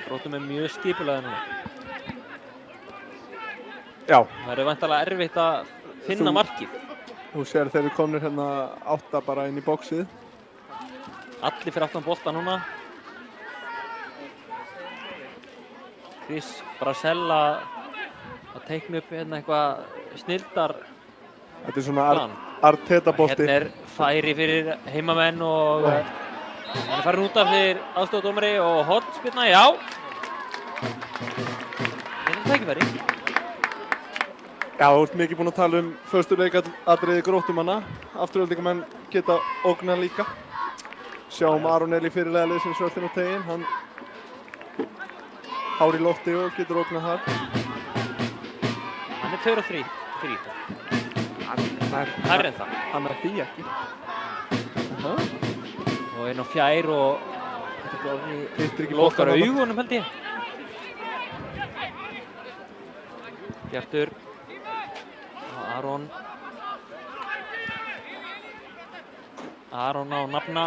[SPEAKER 4] Gróttumenn mjög skipulega núna.
[SPEAKER 5] Já.
[SPEAKER 4] Það er væntanlega erfitt að finna markið.
[SPEAKER 5] Þú sér þeir eru komnir hérna 8 bara inn í bóksið.
[SPEAKER 4] Allir fyrir aftan bolta núna. Chris Brasella að teikna upp hérna eitthvað snilldar.
[SPEAKER 5] Þetta er svona Arteta bolti.
[SPEAKER 4] Hérna er færi fyrir heimamenn og hann er farin út af fyrir aðstofadómari og hornspyrna, já. Þetta er tækifæri.
[SPEAKER 5] Já, þú ert mikið búinn að tala fyrstu leikatriði Gróttumanna. Afturöldingamenn geta ógnað líka. Sjáum Aron Eli fyrirliða liðsins völlinn á tegin. Hann hár í lofti og getur ógnað þar.
[SPEAKER 4] Hann er 2 og 3. Hærri en það.
[SPEAKER 5] Hann er því ekki.
[SPEAKER 4] Og inn á fjær og lokar augunum held ég. Bjartur og Aron á nafna.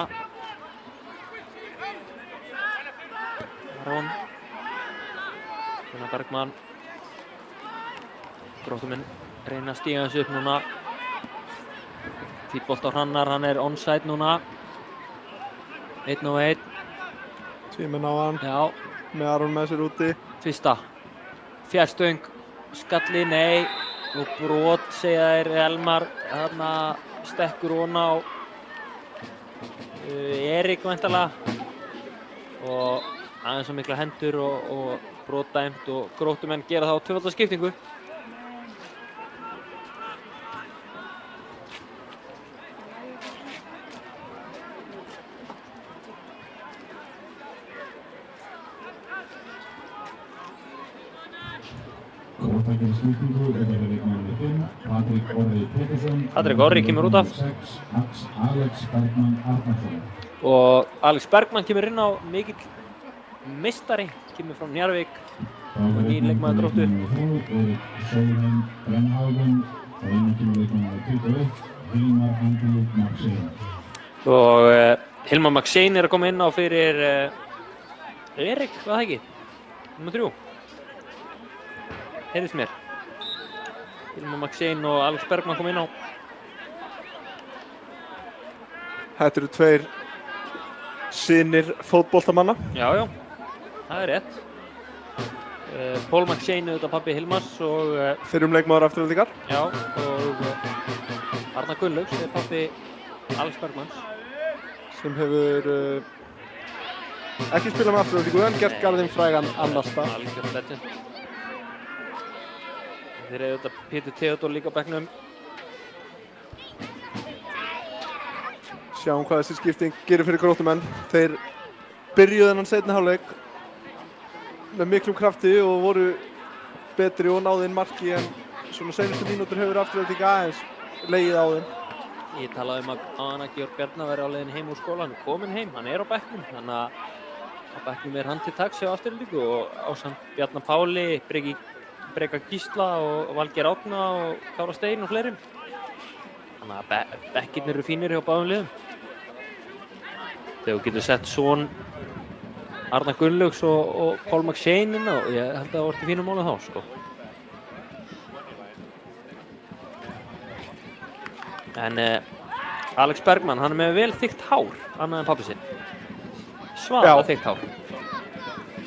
[SPEAKER 4] Aron Gunnar Bergmann. Gróttumenn reyna að stíga þessu upp núna. Fínn bolt á Hrannar, hann er onside núna. 1-1.
[SPEAKER 5] Tvímenn á hann.
[SPEAKER 4] Já.
[SPEAKER 5] Með Aron með sér úti.
[SPEAKER 4] Fyrsta. Fjárstöng. Skalli, nei. Og brot segja þeir Elmar. Þarna stekkur hona á Erik væntanlega. Og aðeins svo mikla hendur og brot dæmt og Gróttumenn gera þá tvöfalda skiptingu. Patrik Orri kemur út af og Alex Bergmann kemur inn á, mikill meistari, kemur frá Njarðvík og nýr leikmaður Gróttu. Og Hilmar Maxein er að koma inn á fyrir Erik, var það ekki? Númer 3. Heyrðist mér. Hilmar Maxein og Alex Bergmann kom inn á.
[SPEAKER 5] Þetta eru 2 synir fótboltamanna.
[SPEAKER 4] Já, það er rétt. Paul McShane auðvitað pabbi Hilmars og
[SPEAKER 5] Fyrrum leikmaður Aftureldingar.
[SPEAKER 4] já, og Arnar Gunnlaugs er pabbi Alex Bergmanns.
[SPEAKER 5] Sem hefur ekki spilað með Aftureldingu en gert garðinn frægan annars þar.
[SPEAKER 4] Algjör legend. Þeir eru auðvitað Pétur Theodór líka á bekknum.
[SPEAKER 5] Sjáum hvað þessi skipting gerir fyrir Gróttumenn. Þeir byrjuðu þennan seinni hálfleik með miklum krafti og voru betri og náðu inn marki en svona seinustu mínútur hefur Afturelding aðeins legið á þeim.
[SPEAKER 4] Ég talaði að Georg Bjarnar væri á leiðinni heim úr skóla, hann er kominn heim, hann er á bekknum, þannig að á bekknum er hann til taks hjá Aftureldingu og ásamt Bjarnar Páli, Breka Gísla og Valgeir Árna og Kára Stein og fleirum. Þannig að bekkirnir eru fínir hjá báðum liðum. Þegar þú getur sett son Arnar Gunnlaugs og Paul McShane inn og ég held að það vorti fínum málið þá, sko. En Alex Bergmann, hann er með vel þykkt hár, annað en pabbi sinn. Svaðalega þykkt hár.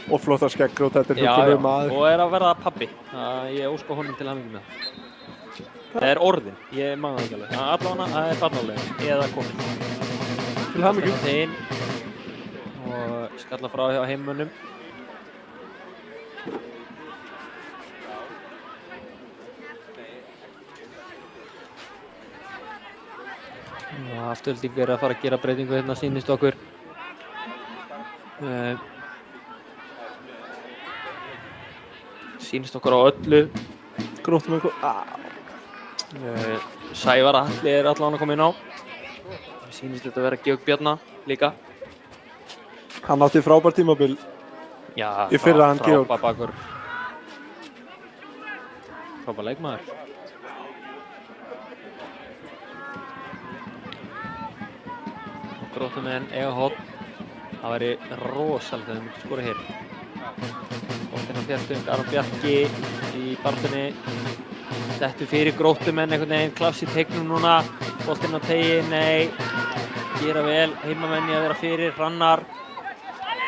[SPEAKER 5] Og flottar skeggrót, þetta er huggulegur maður.
[SPEAKER 4] Og er að verða pabbi. Ég óska honum til hamingju með það. Það er orðin, ég man það ekki alveg. Allavega, það er barnálega, eða komin.
[SPEAKER 5] Til hamingju.
[SPEAKER 4] Teginn og skalla frá hjá heimönnum. Afturelding er að fara að gera breytingu hérna, sýnist okkur. Sýnist okkur á öllu.
[SPEAKER 5] Gróttumenn
[SPEAKER 4] Sævar Atli er allavega komin á. Sýnist þetta að vera Georg Bjarnar líka.
[SPEAKER 5] Hann átti frábær tímabil.
[SPEAKER 4] Já,
[SPEAKER 5] í fyrra hann Georg.
[SPEAKER 4] Frábær bakur. Frábær leikmaður. Gróttumenn eiga horn. Það væri rosalega þegar þeir myndu skora hér. Boltinn á fjærstöng, Aron Bjarki í barðunni. Dettur fyrir Gróttumenn einhvern veginn, klafs í teignum núna. Boltinn á teiginn, nei. Gera vel, heimamenn í að vera fyrir. Hrannar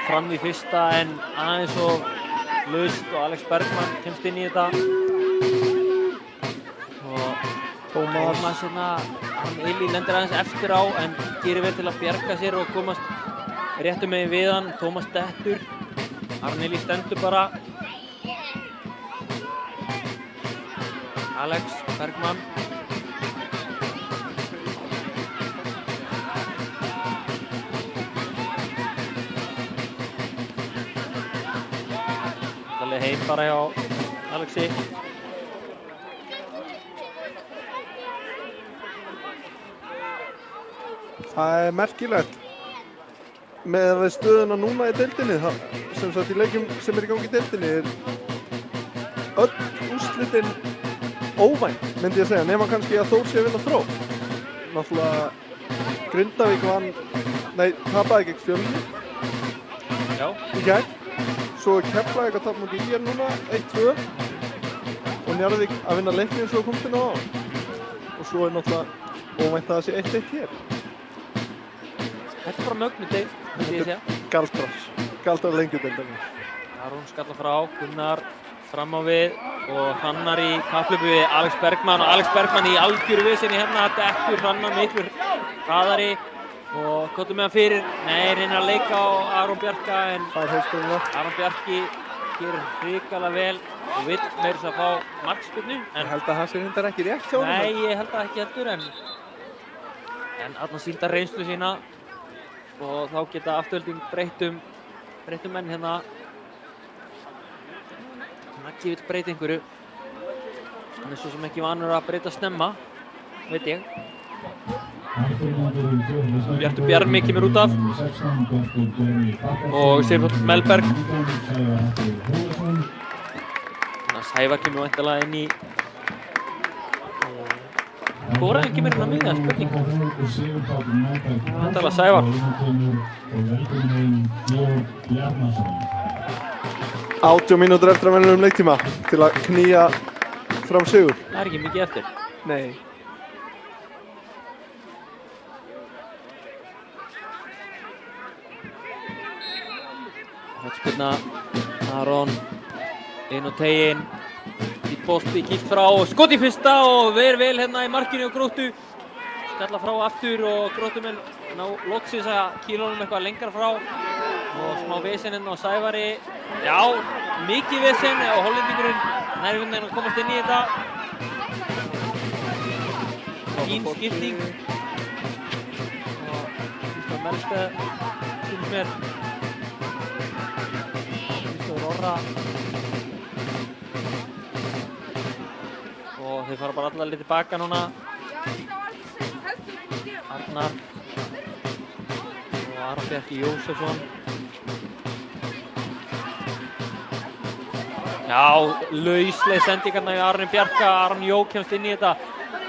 [SPEAKER 4] fram í fyrsta en aðeins og laust og Alex Bergmann kemst inn í þetta. Og Tómas hérna, hann lendir aðeins eftir á en gerir vel til að bjarga sér og komast réttum megin við hann. Tómas dettur, Arneli stendur bara. Alex Bergmann. Talið heim bara hjá Alexi.
[SPEAKER 5] Það er merkilegt með stöðuna núna í deildinni, sem sagt í leikjum sem er í gangi í deildinni er öll úrslitin óvænt, myndi ég segja, nema kannski að Þór sé að vinna Þrótt. Náttúrulega Grindavík tapaði gegn Fjölni í gær. Svo Keflavík að tapa mútið í núna 1-2 og Njarðvík að vinna leikni eins og komst inn á á. Og svo er náttúrulega óvænt að það sé 1-1 hér.
[SPEAKER 4] Þetta er bara mögnuð deild, myndi ég segja.
[SPEAKER 5] Galdrar lengjudeildarinnar.
[SPEAKER 4] Aron skalla frá, Gunnar fram á við og Hrannar í kapphlaupi við Alex Bergmann og Alex Bergmann í algjöru viðsynni hérna, dettur Hrannar miklu hraðari og kottum með hann fyrir. Nei, reynir að leika á Aron Bjarka en Aron Bjarki gerir hrikalega vel og vill meira að fá markspyrnu.
[SPEAKER 5] Ég held að það sé hundar ekki rétt hjá honum.
[SPEAKER 4] Nei, ég held að ekki heldur en þarna sýndar reynslu sína og þá geta Afturelding breyttum menn hérna. Naggi vill breyta einhverju. Hann er svo sem ekki vanur að breyta snemma, veit ég. Bjartur Bjarmi kemur út af og Sigurður Melberg. Sævar kemur væntanlega inn í Hvoraðan kemur hérna miðja, spurning. Væntanlega Sævar.
[SPEAKER 5] 80 mínútur eftir að venjulegum leiktíma til að knýja fram sigur.
[SPEAKER 4] Það er ekki mikið eftir.
[SPEAKER 5] Nei.
[SPEAKER 4] Spilna, Aron inn á teginn, í bolti, kýlt frá og skot í fyrsta og ver vel hérna í markinu og Gróttu. Skalla frá aftur og Gróttumenn ná loksins að kýla honum eitthvað lengra frá og smá vesen hérna á Sævari. Já, mikið vesen og hollendingurinn nær veginn að komast inn í þetta. Fín skipting. Og Kristofur Melstad, sýnist mér. Kristofur Orra. Og þeir fara bara allar litið tilbaka núna. Arnar og Aron Bjarki Jósefsson. Já, lausleg sendingarna í Aroni Bjarka. Aron Jó kemst inn í þetta.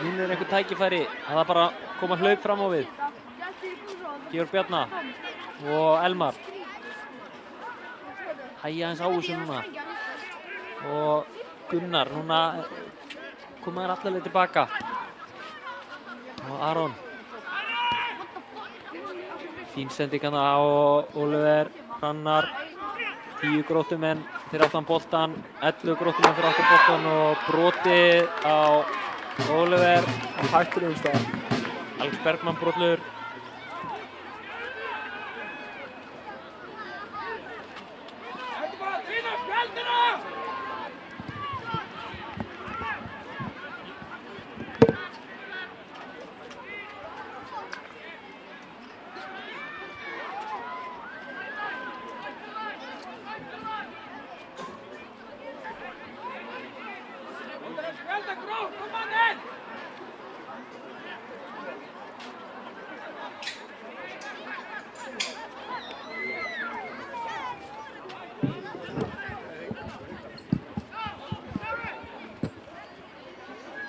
[SPEAKER 4] Núna einhver tækifæri. Það er bara að koma hlaup fram á við. Georg Bjarna og Elmar. Hægja aðeins á þessu núna. Og Gunnar, núna koma þær allar leið tilbaka. Og Aron. Fín sendingarna á Oliver, Hrannar. 10 Gróttumenn fyrir aftan boltan, 11 Gróttumenn fyrir aftan boltan og brotið á Oliver.
[SPEAKER 5] Hættur staðar.
[SPEAKER 4] Alex Bergmann brotlegur.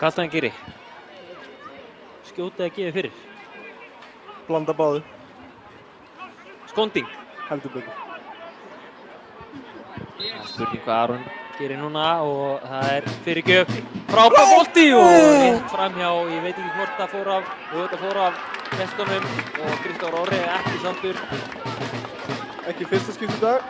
[SPEAKER 4] Hvað ætlaði hann að gera? Skjóta eða gefa fyrir?
[SPEAKER 5] Blanda báðu.
[SPEAKER 4] Skonding?
[SPEAKER 5] Heldur betur.
[SPEAKER 4] Það er spurning hvað Aron gerir núna og það er fyrirgjöf. Frábær bolti og rétt framhjá. Ég veit ekki hvort það fór af, og þetta fór af vestunum og Kristofur Orri ekki samtur.
[SPEAKER 5] Ekki fyrsta skipt í dag.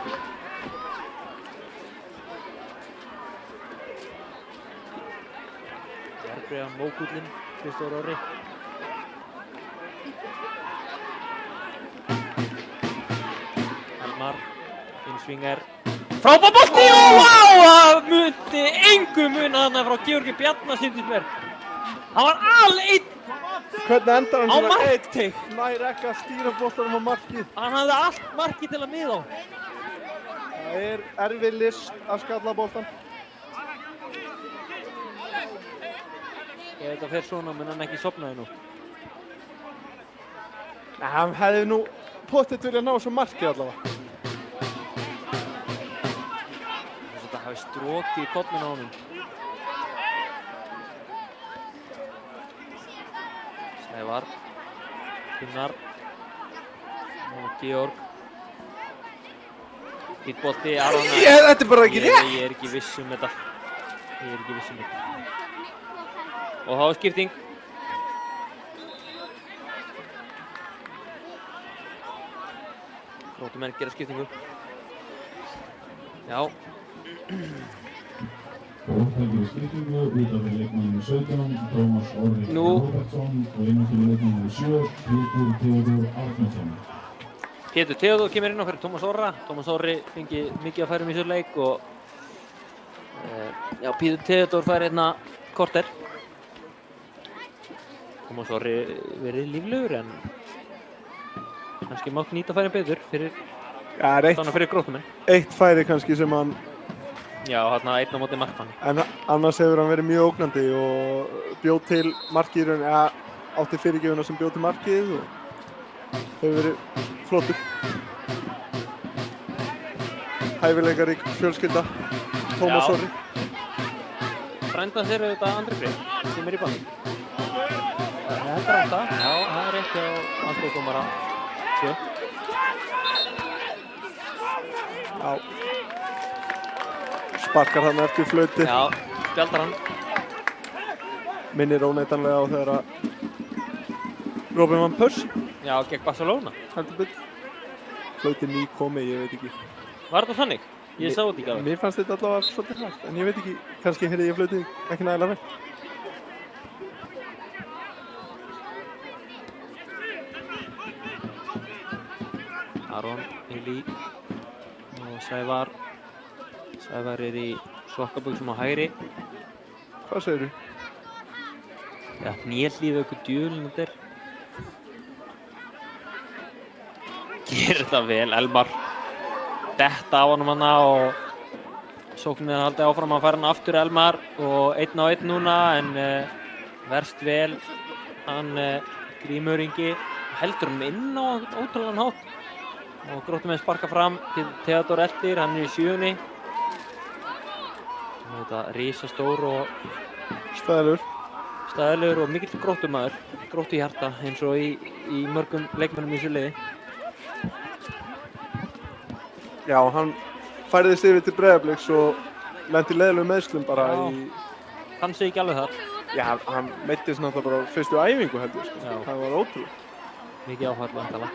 [SPEAKER 4] Verbreyða mógullinn, Kristofur Orri. Elmar, innsvingar. Frábær bolti og það mundi engu muna þarna frá Georgi Bjarna sýndist mér. Hann var alveg
[SPEAKER 5] Hvernig endar hann
[SPEAKER 4] á
[SPEAKER 5] svona
[SPEAKER 4] markteig?
[SPEAKER 5] nær ekki að stýra boltanum á markið?
[SPEAKER 4] Hann hafði allt markið til að miða á.
[SPEAKER 5] Það er erfið list að skalla boltan.
[SPEAKER 4] Ef þetta fer svona mun hann ekki sofnaði nú.
[SPEAKER 5] Nei, hann hefði nú pottet viljað ná þessu markið allavega.
[SPEAKER 4] Þetta hafi strokið í kollinu á honum. Sævar, Gunnar og Georg. Fýtt bolti, Aron.
[SPEAKER 5] Þetta er bara ekki rétt!
[SPEAKER 4] Ég er ekki viss um þetta. Og þá er skipting. Gróttumenn gera skiptingu. Já.
[SPEAKER 9] Og það gerir skiptingu út af leikmanninu 17, Tómas Orri Róbertsson og inn á fyrir leikmanninu 7, Pétur Theodór Arnarsson.
[SPEAKER 4] Pétur Theodór kemur inn á fyrir Tómas Orra. Tómas Orri fengi mikið að færum í þessu leik og já, Pétur Theodór fær hérna korter. Tómas Orri verið líflegur en kannski mátt nýta færin betur fyrir þannig fyrir Gróttumenn.
[SPEAKER 5] Eitt færi kannski sem hann,
[SPEAKER 4] já, hérna einn á móti markmanni.
[SPEAKER 5] en annars hefur hann verið mjög ógnandi og bjóð til markið í rauninni, átti fyrirgjöfuna sem bjóð til markið og hefur verið flottur. Hæfileikarík fjölskylda, Tómas Orri.
[SPEAKER 4] Frændan þeirra auðvitað Andri Freyr sem er í bann. Þetta er átta. Já, það er rétt hjá aðstoðardómara 2.
[SPEAKER 5] Já. Sparkar hann eftir flauti.
[SPEAKER 4] Já, spjaldar hann.
[SPEAKER 5] Minnir óneitanlega á þegar að Robin van Persie.
[SPEAKER 4] Já, gegn Barcelona.
[SPEAKER 5] Heldur betur. Flauti ný komi, ég veit ekki
[SPEAKER 4] Var þetta þannig? Ég sá þetta ekki alveg.
[SPEAKER 5] Mér fannst þetta allavega svolítið hrægt, en ég veit ekki, kannski heyrði ég flautið ekki nægilega vel.
[SPEAKER 4] Aron Eli og Sævar er í sokkabuxum á hægri.
[SPEAKER 5] Hvað segirðu?
[SPEAKER 4] Já, hnélífi ykkur djúlinn þetta er. Gerir það vel, Elmar. Detta á honum hana og sóknin er haldið áfram að færa hann aftur Elmar og 1-1 núna en verst vel hann Grímur Ingi heldur hann inn á ótrúlegan hátt og Gróttumenn sparka fram til Theodor Eltir, hann er í 7. Þetta risastór og staðilegur og mikill Gróttumaður, Gróttu hjarta eins og í mörgum leikmönnum í þessu liði.
[SPEAKER 5] Já, hann færðist yfir til Breiðabliks og lenti leiðilegum meiðslum bara í...
[SPEAKER 4] Fann sig ekki alveg þar.
[SPEAKER 5] Já, hann meiddist náttúrulega bara á fyrstu æfingu heldur, sko. Það var ótrúlega.
[SPEAKER 4] Mikið áfall væntanlega.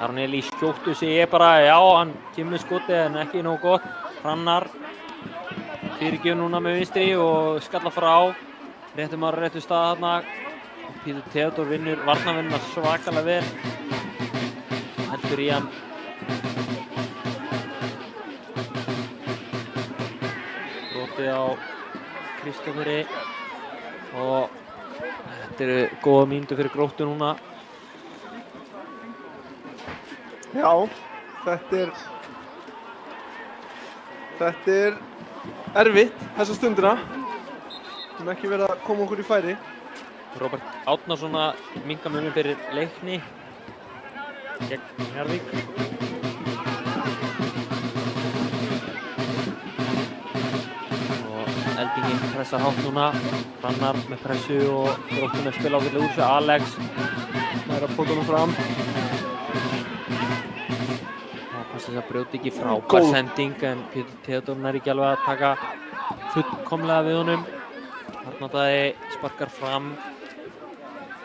[SPEAKER 4] Aron Eli skjóttu sig bara, já, hann kemur skotið en ekki nógu gott. Hrannar fyrirgefur núna með vinstri og skalla frá. Réttum að réttu stað þarna. Pítur Theodor vinnur varnarvinnuna svakalega vel. Heldur í hann. Brotið á Kristóferi og þetta eru góða mínútur fyrir Gróttu núna.
[SPEAKER 5] Já, þetta er erfitt þessa stundina. Við höfum ekki verið að koma okkur í færi.
[SPEAKER 4] Róbert Árnason að minnka muninn fyrir Leikni gegn Njarðvík. Og Eldingin pressar hátt núna. Hrannar með pressu og Gróttumenn spila ágætlega úr sig. Alex
[SPEAKER 5] nær að pota honum fram.
[SPEAKER 4] Þess að brjóti ekki frábær sending en Pítur Theodor er ekki alveg að taka fullkomlega við honum. Arnar Daði sparkar fram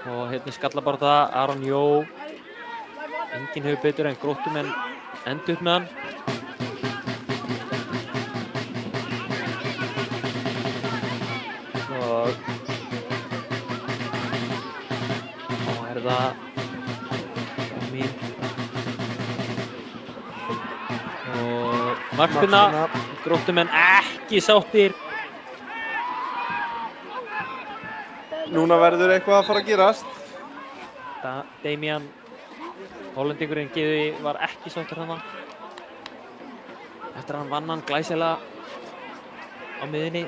[SPEAKER 4] og hérna skallar bara það Aron Jó. Enginn hefur betur en Gróttumenn enda upp með hann. Og er það mín. Markspyrna, Gróttumenn ekki sáttir.
[SPEAKER 5] Núna verður eitthvað að fara að gerast.
[SPEAKER 4] Damian, Hollendingurinn Gíði var ekki sáttur hana. Eftir að hann vann hann glæsilega á miðunni.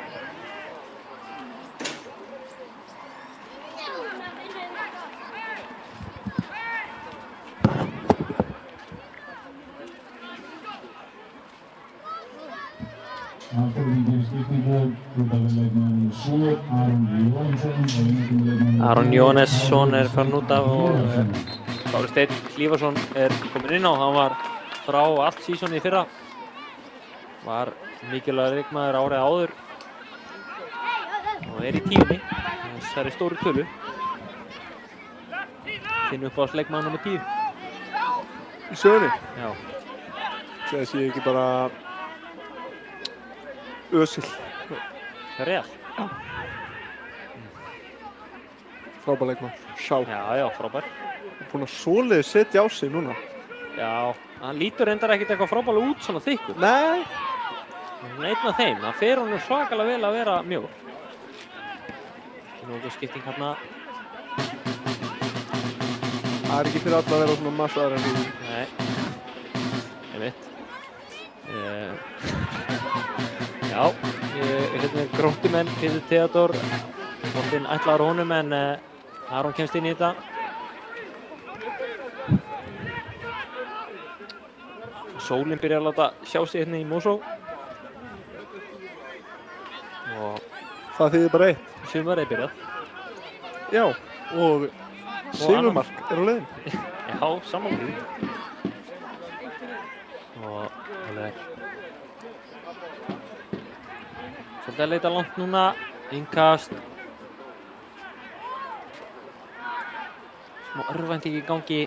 [SPEAKER 4] Aron Jónesson er farin út af og Kári Steinn Hlífarsson er komin inn á. Hann var frá allt sísonið í fyrra. Var mikilvægur leikmaður árið áður og er í 10. Þessari stóru tölu. Þinn uppáhaldsleikmaður nr. 10.
[SPEAKER 5] Í sögunni?
[SPEAKER 4] Já.
[SPEAKER 5] Það sé ekki bara Özil.
[SPEAKER 4] Real?
[SPEAKER 5] Já. Frábær leikmaður. Sjá.
[SPEAKER 4] Já, frábær.
[SPEAKER 5] Búinn að svoleiðis setja á sig núna.
[SPEAKER 4] Já, hann lítur reyndar ekkert eitthvað frábærlega út svona þykkur.
[SPEAKER 5] Nei.
[SPEAKER 4] Hann er einn af þeim. Það fer honum svakalega vel að vera mjór. Nógu skipting hérna.
[SPEAKER 5] Það er ekki fyrir alla að vera svona massaðar en því.
[SPEAKER 4] Nei. Einmitt. Já, hérna er Gróttumenn, Pítur Theodor. Boltinn ætlaður honum en Aron kemst inn í þetta. Sólinn byrjar að láta sjá sig hérna í Mosó. Og
[SPEAKER 5] það þýðir bara eitt.
[SPEAKER 4] Sumarið er byrjað.
[SPEAKER 5] Já, og sigurmark er á leiðinni.
[SPEAKER 4] Já, samanlýð. Og það er svolítið að leita langt núna. Innkast. Smá örvænting í gangi.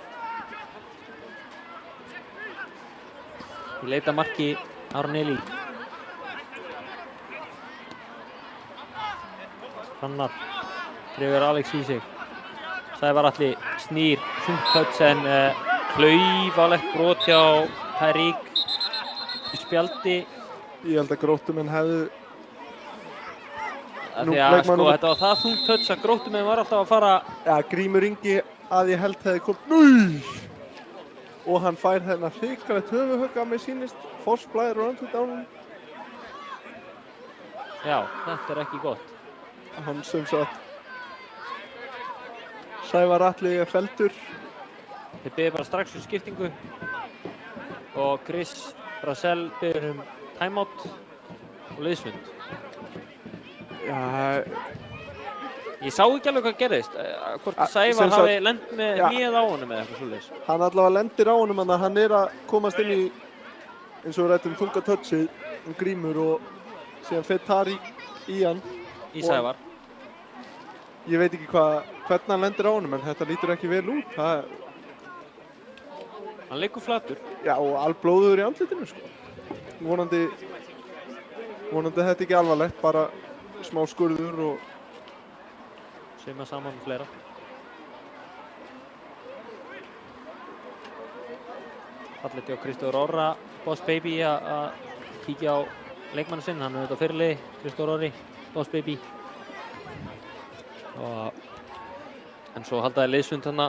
[SPEAKER 4] Ég leita marki Aron Elí. Hrannar drifur Alex í sig. Sævar Atli snýr þungt touch en klaufalegt brot hjá Tyrík í spjaldi.
[SPEAKER 5] Ég held að Gróttumenn hefðu
[SPEAKER 4] Því að sko þetta var það þungt touch að Gróttumenn var alltaf að fara.
[SPEAKER 5] Ja, Grímur Ingi að ég held hefði komið og hann fær þennan hrikalegt höfuhögg að mér sýnist. Foss blæðir og andlit á hann.
[SPEAKER 4] Já, þetta er ekki gott.
[SPEAKER 5] Hann sem sagt Sævar Atli er feldur.
[SPEAKER 4] Þeir biður bara strax skiptingu og Chris Brassell biður timeout og liðsfund.
[SPEAKER 5] Já,
[SPEAKER 4] ég sá ekki alveg hvað gerðist, hvort Sævar hafi lent með hnéð á honum eða eitthvað svoleiðis.
[SPEAKER 5] Hann allavega lendir á honum en hann er að komast inn í eins og við rættum þunga touchið Grímur og síðan fer Tyrík í hann.
[SPEAKER 4] Í Sævar.
[SPEAKER 5] Ég veit ekki hvernig hann lendir á honum en þetta lítur ekki vel út.
[SPEAKER 4] Hann liggur flatur. Já,
[SPEAKER 5] og alblóður í andlitinu sko. Vonandi þetta ekki alvarlegt, bara smá skurður og
[SPEAKER 4] sauma saman með fleira. Fallið hjá Kristófur Orra, Boss Baby að kíkja á leikmannu sinn. Hann er auðvitað fyrirliði, Kristófur Orri, Boss Baby. En svo haldaði liðsfund þarna.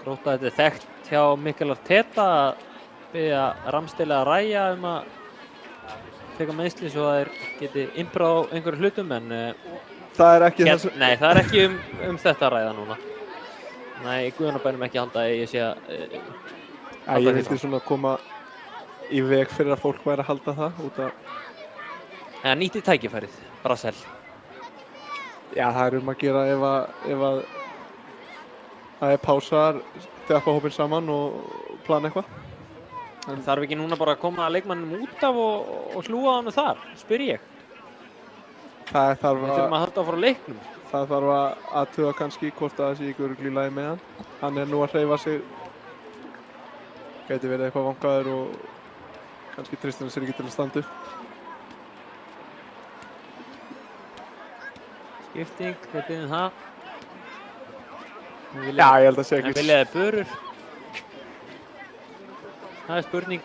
[SPEAKER 4] Grótta þetta er þekkt hjá Mikkel Arteta að biðja Ramsdale að ræja að teka meiðsli svo að þeir geti imprað á einhverju hlutum en
[SPEAKER 5] það er ekki
[SPEAKER 4] nei, það er ekki um þetta að ræða núna. Nei, í guðanabænum ekki halda að ég sé að
[SPEAKER 5] ég vildi svona koma í veg fyrir að fólk væri að halda það út af
[SPEAKER 4] ja, nýtti tækifærið, Brassell.
[SPEAKER 5] Já, það er að gera ef að það er pásar, þjappa hópinn saman og plana eitthvað.
[SPEAKER 4] En þarf ekki núna bara að koma að leikmannum út af og hlúa hann þar, spyr ég.
[SPEAKER 5] Við
[SPEAKER 4] þurfum að halda frá leiknum.
[SPEAKER 5] Það þarf að athuga kannski hvort að það sé ekki örugglega í lagi með hann. Hann er nú að hreyfa sig. Gæti verið eitthvað vangaður og kannski treystir hann sér ekki til að standa upp.
[SPEAKER 4] Skipting, við byrjum það.
[SPEAKER 5] Já, ég held að sé ekki.
[SPEAKER 4] En viljaði börur. Það er spurning.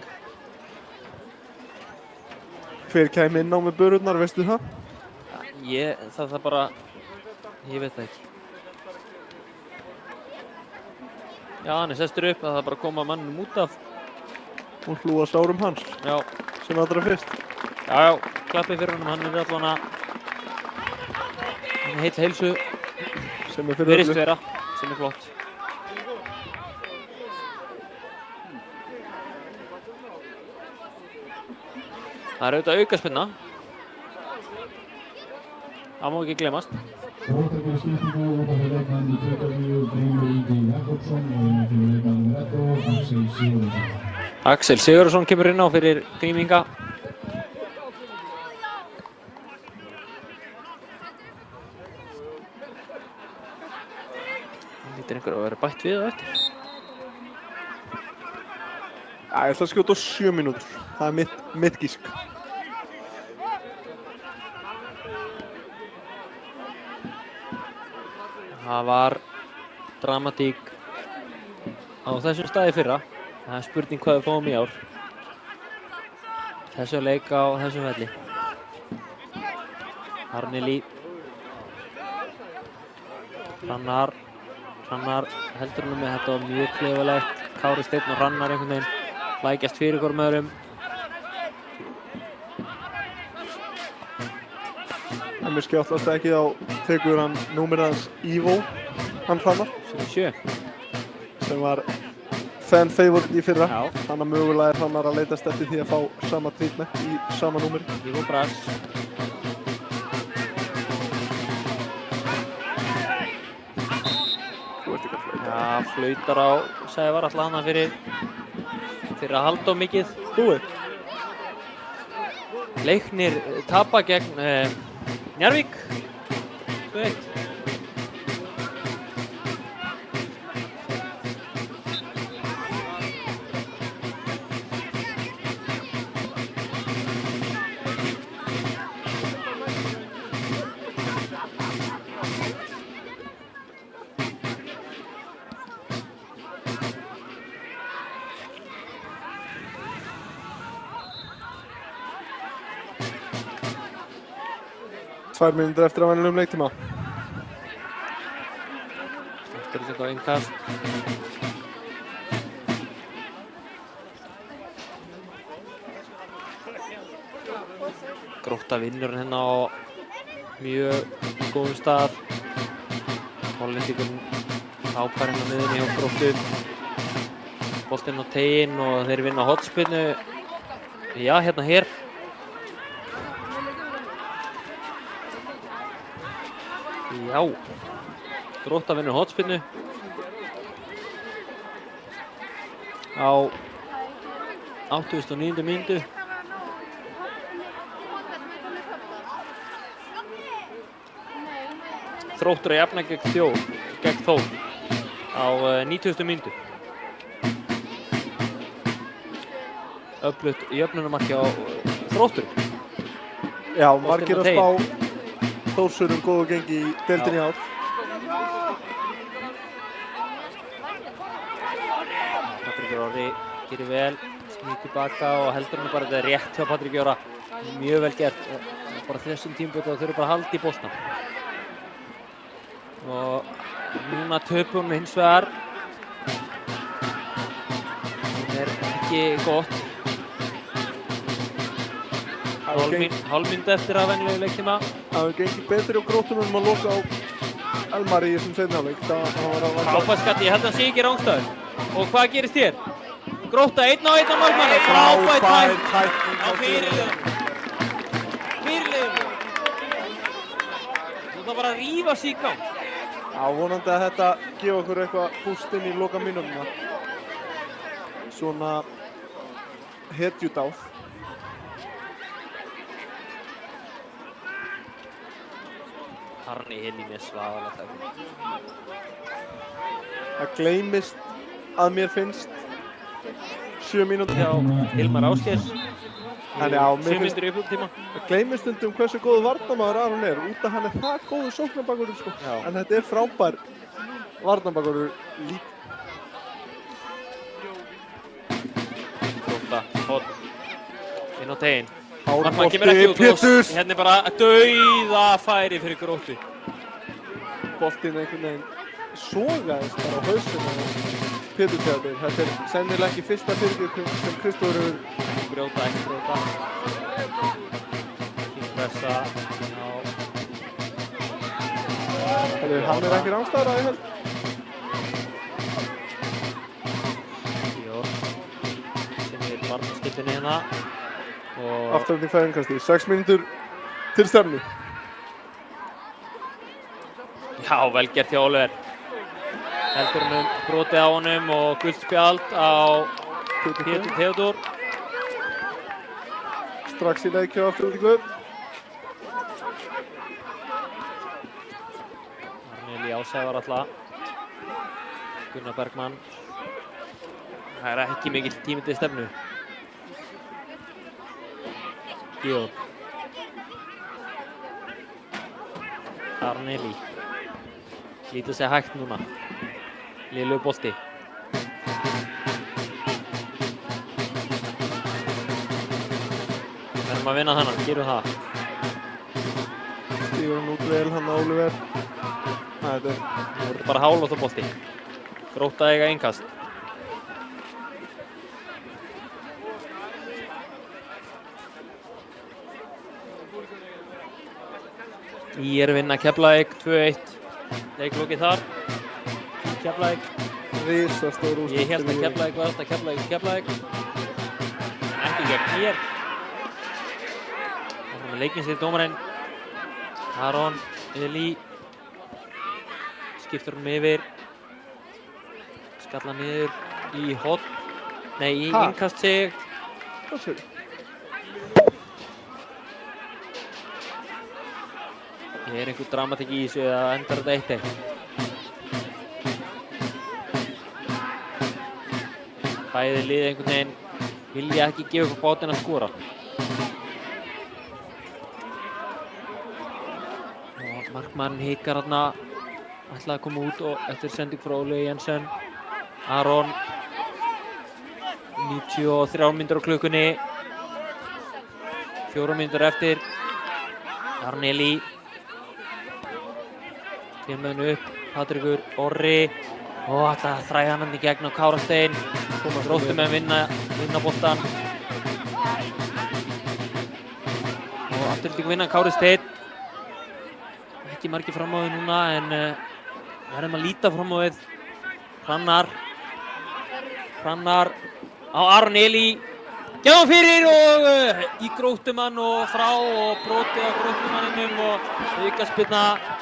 [SPEAKER 5] Hver kæmi inn á með börurnar, veistu það?
[SPEAKER 4] Það bara, ég veit það ekki. Já, hann er sestur upp að það bara koma mannum út af.
[SPEAKER 5] Og hlúa sárum hans.
[SPEAKER 4] Já.
[SPEAKER 5] Sem allra fyrst.
[SPEAKER 4] Já, klappið fyrir honum, hann er allavega heill heilsu.
[SPEAKER 5] Sem er fyrir
[SPEAKER 4] virðist vera, sem er flott. Það er auðvitað aukaspinna. Það má ekki glemast.
[SPEAKER 9] Grótta gerir skiptingu út af leikmann í 29 Grímur Ingi Jakobsson og inn á fyrir leikmann nummer 11 Axel Sigurðsson.
[SPEAKER 4] Axel Sigurðsson kemur inn á fyrir Grím Inga. Það lítur einhver að vera bætt við á eftir.
[SPEAKER 5] Ég ætla að skjóta á 7 mínútur. Það er mitt gísk.
[SPEAKER 4] Það var dramatík á þessum staði fyrra. Það er spurning hvað við fáum í ár. Þessu leik á þessum velli. Aron Elí. Hrannar heldur honum með þetta var mjög klefalegt. Kári Steinn og Hrannar einhvern veginn flækjast fyrir hvorum öðrum.
[SPEAKER 5] En mér skjáttast ekki á tekur hann númerið hans Ivo, hann Hrannar.
[SPEAKER 4] Sem er 7.
[SPEAKER 5] Sem var fan favorite í fyrra.
[SPEAKER 4] Já.
[SPEAKER 5] Þannig að mögulega er Hrannar að leitast eftir því að fá sama treatment í sama númeri.
[SPEAKER 4] Ivo Brass.
[SPEAKER 5] Þú ert ekki að flauta.
[SPEAKER 4] Já, flautar á Sævar alltaf hana fyrir að halda á mikið.
[SPEAKER 5] Búið.
[SPEAKER 4] Leiknir tapa gegn Njarðvík 2-1.
[SPEAKER 5] 2 mínútur eftir að venjulegum leiktíma.
[SPEAKER 4] Eftirlíking á innkast. Grótta vinnur hérna á mjög góðum stað. Hollendingurinn ápar hérna miðunni hjá Gróttu. Boltinn á teiginn og þeir vinna hornspyrnu. Já, hérna hér. Já. Grótta vinnur hornspyrnu. Á 89. mínútu. Þróttur að jafna gegn Þór á 90. mínútu. Öflugt jöfnunarmarki á Þróttur.
[SPEAKER 5] Já, margir að spá Þórsurum góðu gengi í deildinni í ár.
[SPEAKER 4] Patrik Orri gerir vel, snýr tilbaka og heldur hann bara þetta er rétt hjá Patrik Orra. Mjög vel gert. Bara þessum tímapunkti og þau eru bara að halda í boltann. Og núna töpum hins vegar. Það er ekki gott. Hálf mínútu eftir að venjulegu leiktíma.
[SPEAKER 5] Það hefur gengið betri á Gróttumönnum að loka á Elmari í þessum seinni hálfleik.
[SPEAKER 4] Frábær skatti, ég held að hann sé ekki rángstæður. Og hvað gerist hér? Grótta 1 á 1 á markmanni. Frábær tækning á fyrirliðum. Þú þarf bara að rífa sig í gang.
[SPEAKER 5] Já, vonandi að þetta gefa okkur eitthvað búst inn í loka mínútuna. Svona hetjudáð.
[SPEAKER 4] Harni hinn í mér svaðalega tækning.
[SPEAKER 5] Það gleymist að mér finnst 7 mínútur
[SPEAKER 4] hjá Hilmar Ásgeirs.
[SPEAKER 5] En já, mér
[SPEAKER 4] 7 mínútur í uppbúðtíma.
[SPEAKER 5] Það gleymist stundum hversu góðu varnarmaður Aron er, út að hann er það góður sóknarbakurinn sko. En þetta er frábær varnarbakurinn líka.
[SPEAKER 4] Grótta, horn, inn á teginn.
[SPEAKER 5] Hárbolti,
[SPEAKER 4] kemur ekki út
[SPEAKER 5] Péturs.
[SPEAKER 4] Hérna er bara dauðafæri fyrir Gróttu.
[SPEAKER 5] Boltinn einhvern veginn sogaðist bara á hausinn á Pétur Theodór. Þetta er sennilega ekki fyrsta fyrirgjöf sem Kristófur hefur.
[SPEAKER 4] Ekki brjóta. Pressa á.
[SPEAKER 5] Hann er ekki rángstæður að ég held.
[SPEAKER 4] Jó. Sem er varnarskiptinni hérna.
[SPEAKER 5] Afturhalding fær innkasti. 6 mínútur til stefnu.
[SPEAKER 4] Já, vel gert hjá Oliver. Heldur hann brotið á honum og gult spjald á Pétur Theodór.
[SPEAKER 5] Strax í leik hjá Afturhaldingu.
[SPEAKER 4] Arneli Ásævar alltaf. Gunnar Bergmann. Það er ekki mikill tími til stefnu. Georg. Arneli. Lítið sér hægt núna. Lélegur bolti. Verðum að vinna þennan, gerum það.
[SPEAKER 5] Stígur hann út vel, hann Oliver.
[SPEAKER 4] Það er bara hálótt á bolti. Grótta eiga innkast. Í vinna Keflavík 2-1. Leiklokið þar. Keflavík.
[SPEAKER 5] Risastór úrslit.
[SPEAKER 4] Ég held að Keflavík var alltaf Keflavík. Ekki gegn hér. Áfram með leikinn sér dómarinn. Aron Eli. Skiptur hann yfir. Skalla niður í horn. Nei, í innkast sig.
[SPEAKER 5] Hvað sér?
[SPEAKER 4] Ég er einhver dramatík í þessu að endar þetta 1-1. Bæði liðið einhvern veginn vilja ekki gefa upp bátinn að skora. Og markmann hikar þarna, ætlaði að koma út og eftir sending frá Óli Jensen. Aron, 93 mínútur á klukkunni, 4 mínútur eftir. Arneli Kemur með henni upp, Patrekur, Orri og ætla að þræða hann í gegn á Kára Stein. Gróttumenn vinna boltan. Og Afturelding vinna Kári Steinn. Ekki margir fram á við núna en verðum að líta fram á við. Hrannar á Aron Eli. Gjá fyrir og í Gróttumann og frá og brotið á Gróttumanninum og aukaspyrna.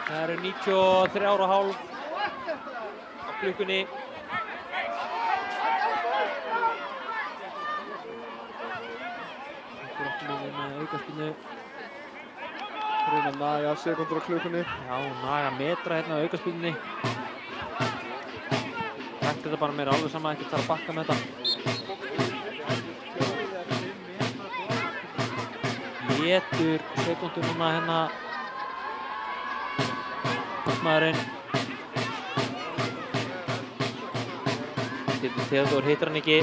[SPEAKER 4] Það eru 93,5 á klukkunni. Gróttumenn vinna aukaspyrnu.
[SPEAKER 5] Reyna að naga sekundur á klukkunni.
[SPEAKER 4] Já, naga metra hérna á aukaspyrnunni. Þetta bara mér alveg sama, ekki þarf að bakka með þetta. Getur sekundur núna hérna maðurinn. Theodor hittir hann ekki.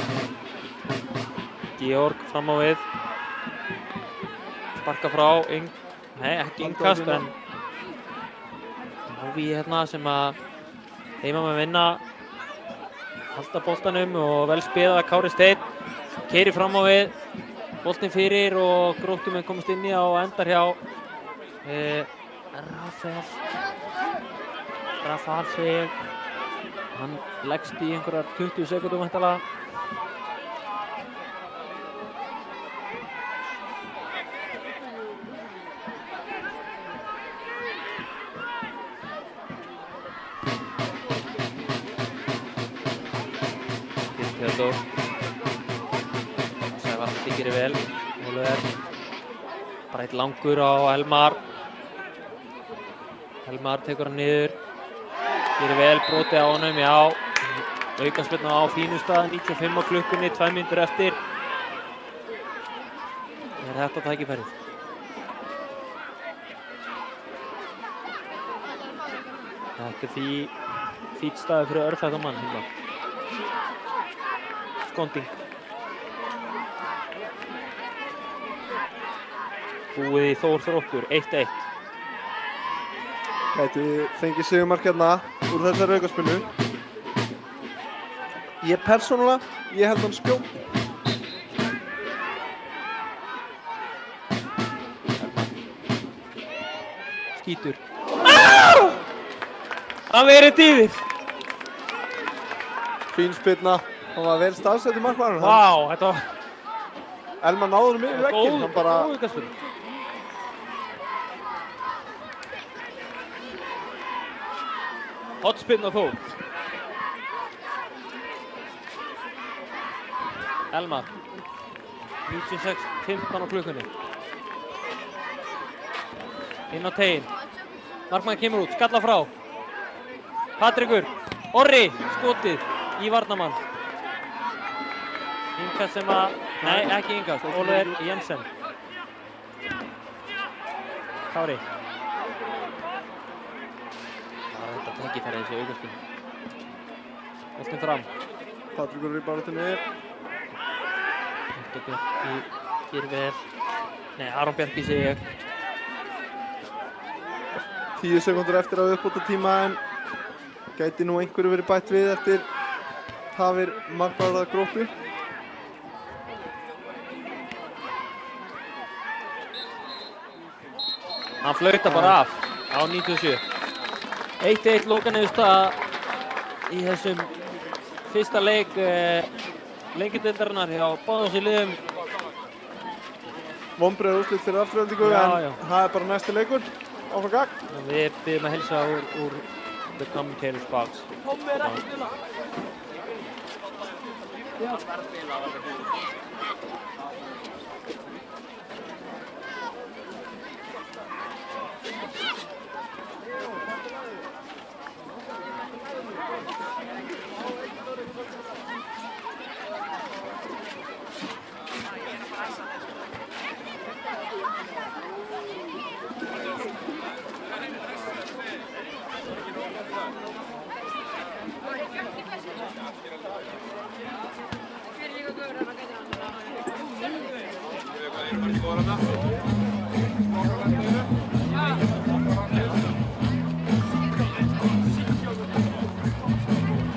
[SPEAKER 4] Georg fram á við. Sparka frá, nei ekki innkast en Hófi hérna sem að heimamenn vinna. Halda boltanum og vel spilað af Kári Steinn. Keyrir fram á við. Boltinn fyrir og Gróttumenn komast inn í og endar hjá Rafal segir ég. Hann leggst í einhverjar 20 sekúndur væntanlega. Theodor. Sævar þykir vel. Óliver. Bara eitt langur á Elmar. Elmar tekur hann niður. Gerir vel, brotið á honum, já. Aukaspyrna á fínu stað, 95 á klukkunni, 2 mínútur eftir. Þetta tækifærið. Þetta því fínn staður fyrir örfættan mann hérna. Skonding. Búið í Þór Þróttur, 1-1.
[SPEAKER 5] Gæti fengið sigurmark hérna úr þessari aukaspyrnu. Ég persónulega, ég held hann skjóti.
[SPEAKER 4] Skítur. Það verið dýðir.
[SPEAKER 5] Fín spyrna. Hann var vel staðsett í markmaðurinn.
[SPEAKER 4] Vá, þetta var...
[SPEAKER 5] Elmar náði honum yfir vegginn. Hann bara...
[SPEAKER 4] Góð aukaspyrna. Hotspinna þó. Elmar. 96-15 á klukkunni. Inn á teginn. Markmaður kemur út, skalla frá. Patrekur. Orri, skotið í varnarmann. Innkast sem að... Nei, ekki innkast. Oliver Jensen. Kári. Tækifæri þessi aukaspyrnu. Boltinn fram.
[SPEAKER 5] Patrekur í baráttunni.
[SPEAKER 4] Þetta Bjarki gerir vel. Nei, Aron Bjarki segi ég.
[SPEAKER 5] 10 sekúndur eftir að uppbóta tíma en gæti nú einhverju verið bætt við eftir tafir markvarðar Gróttu.
[SPEAKER 4] Hann flautar bara af á 97. 1-1 lokaniðurstaða í þessum fyrsta leik Lengjudeildarinnar hjá báðum þessum liðum.
[SPEAKER 5] Vonbrigði úrslit fyrir Aftureldingu en það er bara næsti leikur. Áfram gagn.
[SPEAKER 4] Við biðjum að heilsa úr the commentators box.
[SPEAKER 3] Við erum bara í skoðan þarna.